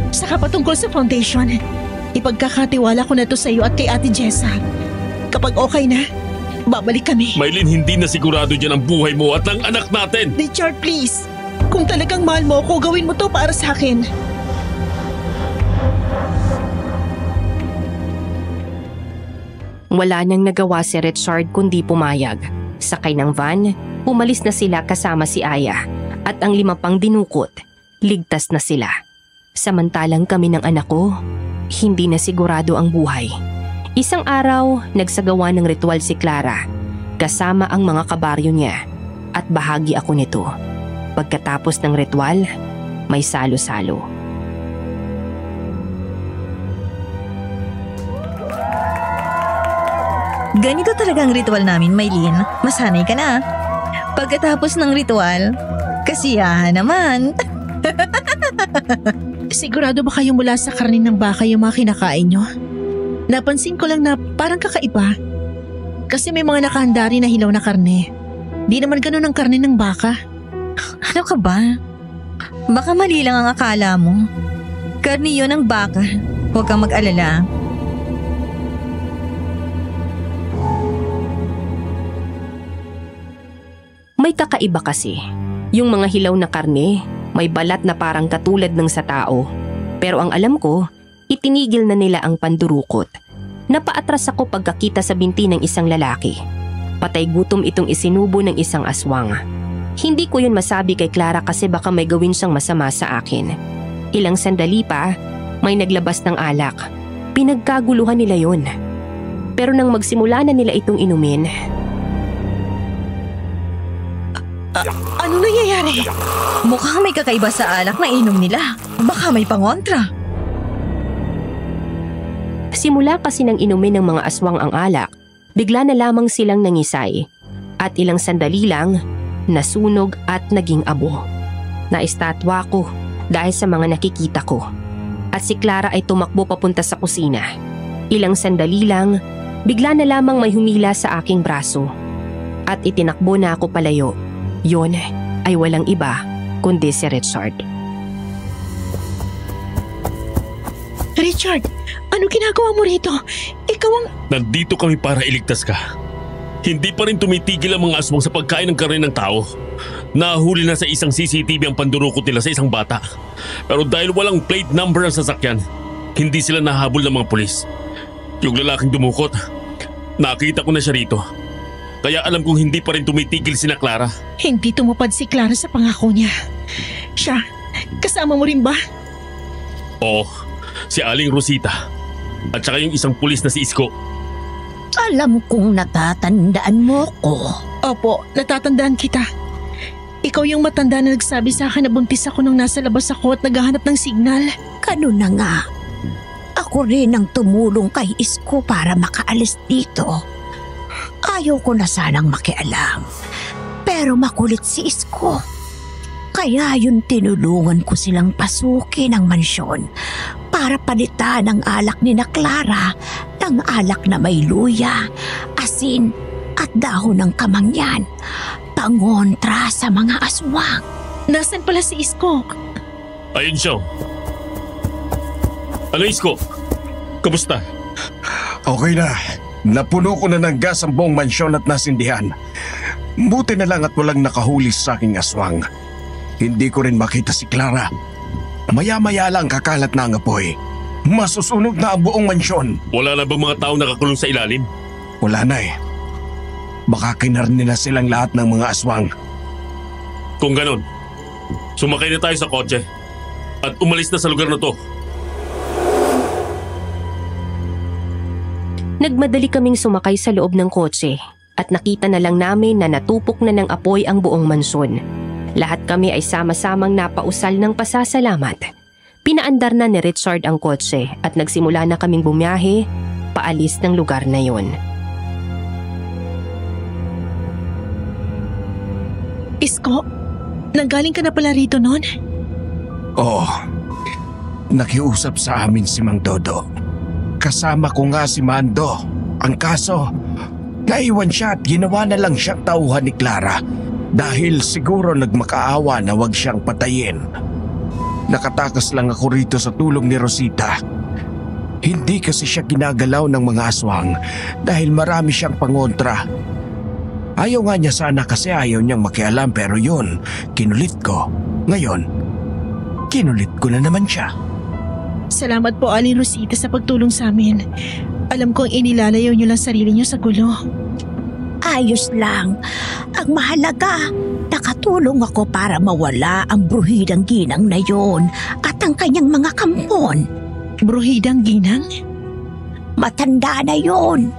B: Saka patungkol sa foundation, ipagkakatiwala ko na to sa iyo at kay Ate Jessa. Kapag okay na, babalik kami.
F: Maylin, hindi na sigurado dyan ang buhay mo at ng anak natin.
B: Richard, please. Kung talagang mahal mo ako, gawin mo to para sa akin.
D: Wala nang nagawa si Richard kundi pumayag. Sakay ng van, umalis na sila kasama si Aya at ang 5 pang dinukot, ligtas na sila. Samantalang kami ng anak ko, hindi na sigurado ang buhay. Isang araw, nagsagawa ng ritual si Clara, kasama ang mga kabaryo niya at bahagi ako nito. Pagkatapos ng ritual, may salo-salo.
H: Ganito talaga ang ritual namin, Maylin. Masanay ka na. Pagkatapos ng ritual, kasiyahan naman.
B: Sigurado ba kayo mula sa karne ng baka yung mga kinakain nyo? Napansin ko lang na parang kakaiba. Kasi may mga nakahanda rin na hilaw na karne. Di naman ganun ang karne ng baka.
H: Ano ka ba? Baka mali lang ang akala mo. Karne yun ng baka. Huwag kang mag-alala.
D: May kakaiba kasi. Yung mga hilaw na karne, may balat na parang katulad ng sa tao. Pero ang alam ko, itinigil na nila ang pandurukot. Napaatras ako pagkakita sa binti ng isang lalaki. Patay gutom itong isinubo ng isang aswang. Hindi ko yun masabi kay Clara kasi baka may gawin siyang masama sa akin. Ilang sandali pa, may naglabas ng alak. Pinagkaguluhan nila yun. Pero nang magsimula na nila itong inumin...
B: Ano nangyayari?
H: Mukhang may kakaiba sa alak na inom nila. Baka may pangontra.
D: Simula kasi nang inumin ng mga aswang ang alak, bigla na lamang silang nangisay. At ilang sandali lang, nasunog at naging abo. Naistatwa ko dahil sa mga nakikita ko. At si Clara ay tumakbo papunta sa kusina. Ilang sandali lang, bigla na lamang may humila sa aking braso. At itinakbo na ako palayo. Yon ay walang iba kundi si Richard.
B: Richard, ano ginagawa mo rito? Ikaw ang...
F: Nandito kami para iligtas ka. Hindi pa rin tumitigil ang mga aswang sa pagkain ng karne ng tao. Nahuli na sa isang CCTV ang pandurukot nila sa isang bata. Pero dahil walang plate number ang sasakyan, hindi sila nahabol ng mga pulis. Yung lalaking dumukot, nakita ko na siya rito. Kaya alam kong hindi pa rin tumitigil sina Clara.
B: Hindi tumupad si Clara sa pangako niya. Siya, kasama mo rin ba?
F: Oo, si Aling Rosita. At saka yung isang pulis na si Isko.
I: Alam kong natatandaan mo ko.
B: Opo, natatandaan kita. Ikaw yung matanda na nagsabi sa akin na buntis ako nung nasa labas ako at naghahanap ng signal.
I: Ganun na nga. Ako rin ang tumulong kay Isko para makaalis dito. Ayaw ko na sanang makialam. Pero makulit si Isko. Kaya yun tinulungan ko silang pasukin ang mansyon para palitan ang alak ni na Clara ng alak na may luya, asin at dahon ng kamangyan, pangontra sa mga aswang.
B: Nasaan pala si Isko?
F: Ayun siya. Ano Isko? Kamusta?
G: Okay na. Napuno ko na ng gas ang buong mansyon at nasindihan. Buti na lang at walang nakahuli sa aking aswang. Hindi ko rin makita si Clara. Maya-maya lang kakalat na ang apoy. Masusunog na ang buong mansyon.
F: Wala na bang mga tao nakakulong sa ilalim?
G: Wala na eh. Baka kinarni na silang lahat ng mga aswang.
F: Kung ganon, sumakay na tayo sa kotse at umalis na sa lugar na to.
D: Nagmadali kaming sumakay sa loob ng kotse at nakita na lang namin na natupok na ng apoy ang buong mansyon. Lahat kami ay sama-samang napausal ng pasasalamat. Pinaandar na ni Richard ang kotse at nagsimula na kaming bumiyahe paalis ng lugar na yon.
B: Isko, nanggaling ka na pala rito noon?
G: Oo. Nakiusap sa amin si Mang Dodo. Kasama ko nga si Mando. Ang kaso, naiwan siya at ginawa na lang siyang tauhan ni Clara dahil siguro nagmakaawa na wag siyang patayin. Nakatakas lang ako rito sa tulong ni Rosita. Hindi kasi siya ginagalaw ng mga aswang dahil marami siyang pangontra. Ayaw nga niya sana kasi ayaw niyang makialam pero yun, kinulit ko. Ngayon, kinulit ko na naman siya.
B: Salamat po, Aling Rosita, sa pagtulong sa amin. Alam kong inilalayo niyo lang sarili niyo sa gulo.
I: Ayos lang. Ang mahalaga, nakatulong ako para mawala ang bruhidang ginang na yon at ang kanyang mga kampon.
B: Bruhidang ginang?
I: Matanda na yon.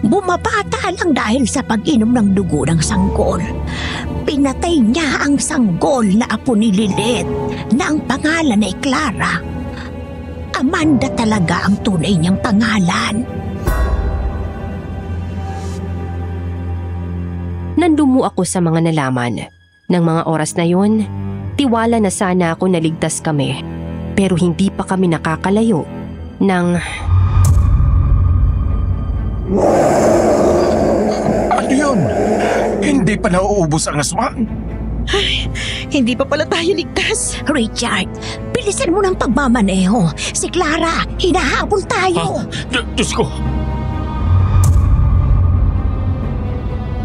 I: Bumabata lang dahil sa pag-inom ng dugo ng sanggol. Pinatay niya ang sanggol na apo ni Lilith na ang pangalan ay Clara. Amanda talaga ang tunay niyang pangalan.
D: Nandumo ako sa mga nalaman. Nang mga oras na yun, tiwala na sana ako na ligtas kami. Pero hindi pa kami nakakalayo ng...
G: Ano yun? Hindi pa nauubos ang aswang?
B: Ay, hindi pa pala tayo ligtas.
I: Richard, bilisan mo ng pagmamaneho. Si Clara, hinahabol tayo.
F: Diyos ko!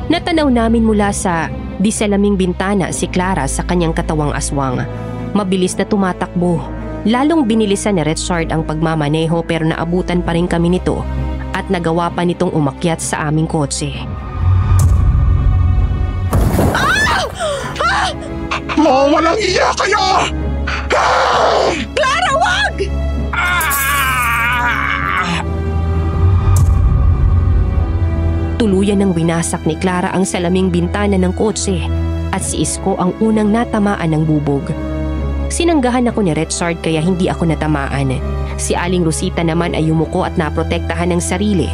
D: Natanaw namin mula sa di salaming bintana si Clara sa kanyang katawang aswang. Mabilis na tumatakbo. Lalong binilisan ni Richard ang pagmamaneho pero naabutan pa rin kami nito at nagawa pa nitong umakyat sa aming kotse.
C: Walang iya kayo!
B: Clara, wag!
D: Tuluyan ng winasak ni Clara ang salaming bintana ng kotse at si Isko ang unang natamaan ng bubog. Sinanggahan ako ni Richard kaya hindi ako natamaan. Si Aling Rosita naman ay yumuko at naprotektahan ng sarili.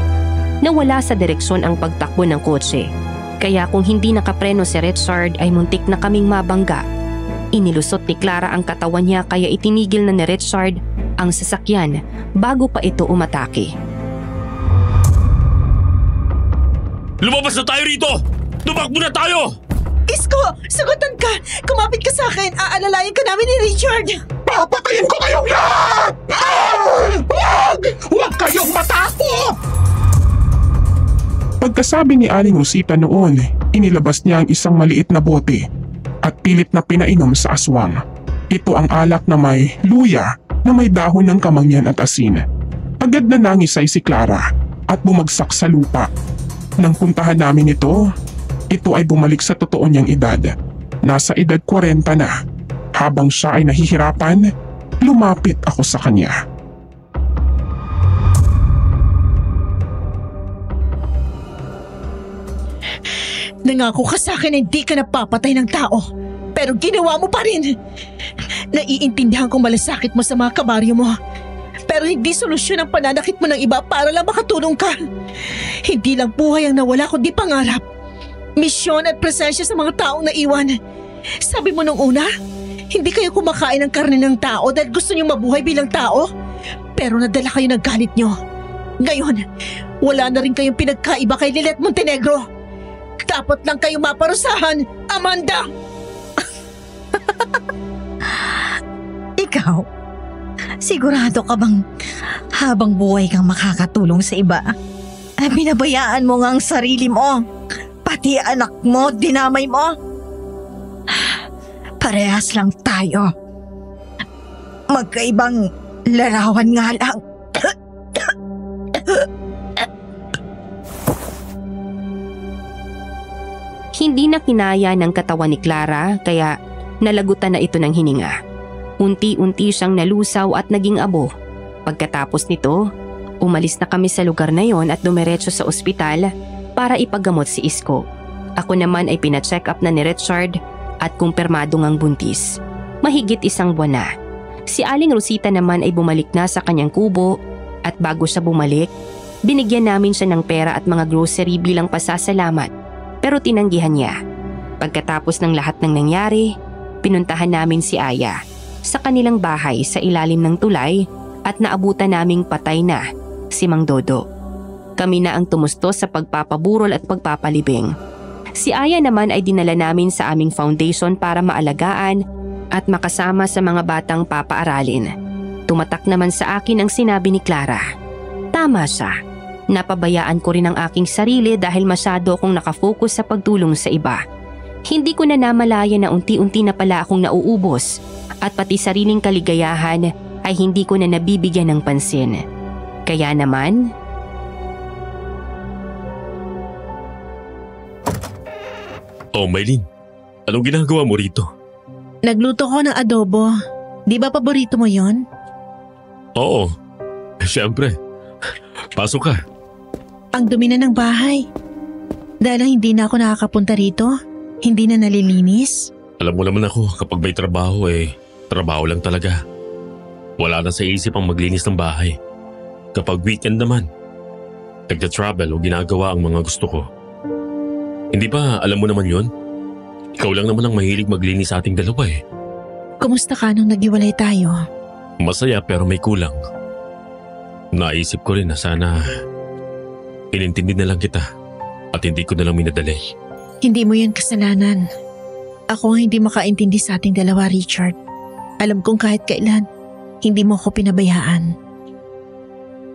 D: Nawala sa direksyon ang pagtakbo ng kotse. Kaya kung hindi nakapreno si Richard ay muntik na kaming mabangga. Inilusot ni Clara ang katawan niya kaya itinigil na ni Richard ang sasakyan bago pa ito umatake.
F: Lumabas na tayo rito! Tumakbo na tayo!
B: Isko, sagutan ka! Kumapit ka sa akin! Aalalayan ka namin ni Richard!
C: Papatayin ko kayong lahat! Wag! Huwag kayong matakot!
J: Pagkasabi ni Aling Rosita noon, inilabas niya ang isang maliit na bote at pilit na pinainom sa aswang. Ito ang alak na may luya na may dahon ng kamangyan at asin. Agad na nangisay si Clara at bumagsak sa lupa. Nang puntahan namin ito ay bumalik sa totoo niyang edad. Nasa edad 40 na. Habang siya ay nahihirapan, lumapit ako sa kanya.
B: Nangako ka sa akin na hindi ka napapatay ng tao. Pero ginawa mo pa rin. Naiintindihan kong malasakit mo sa mga kabaryo mo. Pero hindi solusyon ang pananakit mo ng iba para lang makatulong ka. Hindi lang buhay ang nawala kundi pangarap. Misyon at presensya sa mga taong naiwan. Sabi mo nung una, hindi kayo kumakain ng karne ng tao dahil gusto niyo mabuhay bilang tao. Pero nadala kayo ng galit niyo. Ngayon, wala na rin kayong pinagkaiba kay Lilith Montenegro. Dapat lang kayo maparusahan, Amanda!
H: Ikaw, sigurado ka bang habang buhay kang makakatulong sa iba? Ay, binabayaan mo nga ang sarili mo. Pati anak mo, dinamay mo. Parehas lang tayo. Magkaibang larawan nga lang.
D: Hindi na kinaya ng katawan ni Clara kaya nalagutan na ito ng hininga. Unti-unti siyang nalusaw at naging abo. Pagkatapos nito, umalis na kami sa lugar na yon at dumiretso sa ospital para ipagamot si Isko. Ako naman ay pina-check up na ni Richard at kumpirmado ngang buntis. Mahigit 1 buwan na. Si Aling Rosita naman ay bumalik na sa kanyang kubo at bago siya bumalik, binigyan namin siya ng pera at mga grocery bilang pasasalamat. Pero tinanggihan niya. Pagkatapos ng lahat ng nangyari, pinuntahan namin si Aya sa kanilang bahay sa ilalim ng tulay at naabutan naming patay na si Mang Dodo. Kami na ang tumustos sa pagpapaburol at pagpapalibing. Si Aya naman ay dinala namin sa aming foundation para maalagaan at makasama sa mga batang papaaralin. Tumatak naman sa akin ang sinabi ni Clara. Tama siya. Napabayaan ko rin ang aking sarili dahil masyado akong nakafocus sa pagtulong sa iba. Hindi ko na namalaya na unti-unti na pala akong nauubos at pati sariling kaligayahan ay hindi ko na nabibigyan ng pansin. Kaya naman,
F: Oh, Maylin. Anong ginagawa mo rito?
B: Nagluto ko ng adobo. Di ba paborito mo yon?
F: Oo. Siyempre. Pasok ka.
B: Ang dumi na ng bahay. Dahil hindi na ako nakakapunta rito, hindi na nalilinis.
F: Alam mo naman ako, kapag may trabaho trabaho lang talaga. Wala na sa isip ang maglinis ng bahay. Kapag weekend naman, nagda-travel o ginagawa ang mga gusto ko. Hindi ba alam mo naman yon? Ikaw lang naman ang mahilig maglinis sa ating dalawa
B: Kumusta ka nung naghiwalay tayo?
F: Masaya pero may kulang. Naisip ko rin na sana inintindi na lang kita at hindi ko na lang minadali.
B: Hindi mo yun kasalanan. Ako ang hindi makaintindi sa ating dalawa, Richard. Alam kong kahit kailan, hindi mo ako pinabayaan.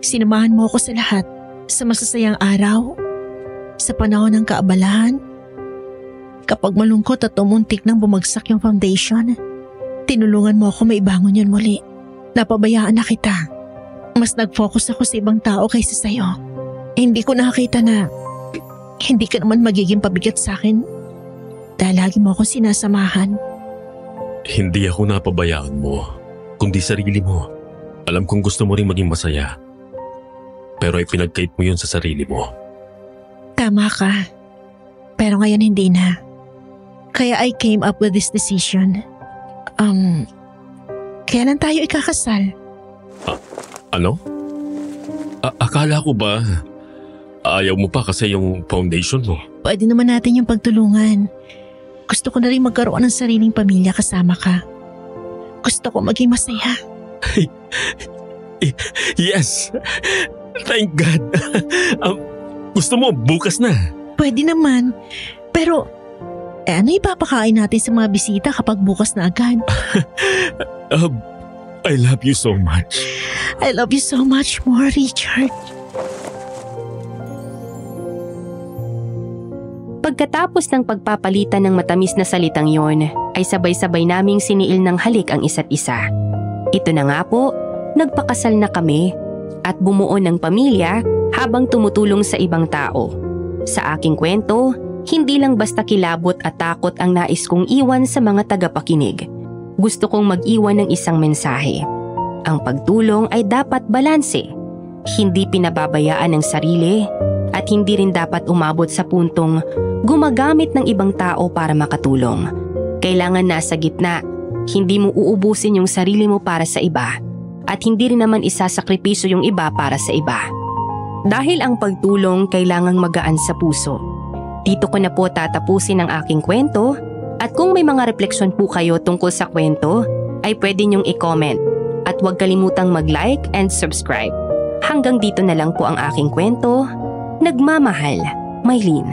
B: Sinamahan mo ako sa lahat, sa masasayang araw, sa panahon ng kaabalahan. Kapag malungkot at umuntik nang bumagsak yung foundation, tinulungan mo ako maibangon yun muli. Napabayaan na kita. Mas nag-focus ako sa ibang tao kaysa sa'yo. Hindi ko nakakita na hindi ka naman magiging pabigat sa akin dahil lagi mo ako sinasamahan.
F: Hindi ako napabayaan mo, kundi sarili mo. Alam kong gusto mo rin maging masaya. Pero ipinagkait mo yun sa sarili mo.
B: Tama ka. Pero ngayon hindi na. Kaya I came up with this decision. Kailan tayo ikakasal?
F: Ano? Akala ko ba ayaw mo pa kasi yung foundation mo?
B: Pwede naman natin yung pagtulungan. Gusto ko na rin magkaroon ng sariling pamilya kasama ka. Gusto ko maging masaya.
F: Yes! Thank God! Gusto mo bukas na?
B: Pwede naman. Pero, ano ipapakain natin sa mga bisita kapag bukas na agad?
F: I love you so much.
B: I love you so much more, Richard.
D: Pagkatapos ng pagpapalitan ng matamis na salitang yon, ay sabay-sabay naming siniil ng halik ang isa't isa. Ito na nga po, nagpakasal na kami at bumuo ng pamilya habang tumutulong sa ibang tao. Sa aking kwento, hindi lang basta kilabot at takot ang nais kong iwan sa mga tagapakinig. Gusto kong mag-iwan ng isang mensahe. Ang pagtulong ay dapat balanse. Hindi pinababayaan ng sarili at hindi rin dapat umabot sa puntong gumagamit ng ibang tao para makatulong. Kailangan nasa gitna. Hindi mo uubusin yung sarili mo para sa iba at hindi rin naman isasakripisyo yung iba para sa iba. Dahil ang pagtulong kailangang magaan sa puso. Dito ko na po tatapusin ang aking kwento at kung may mga refleksyon po kayo tungkol sa kwento ay pwede niyong i-comment at huwag kalimutang mag-like and subscribe. Hanggang dito na lang po ang aking kwento. Nagmamahal, Maylin.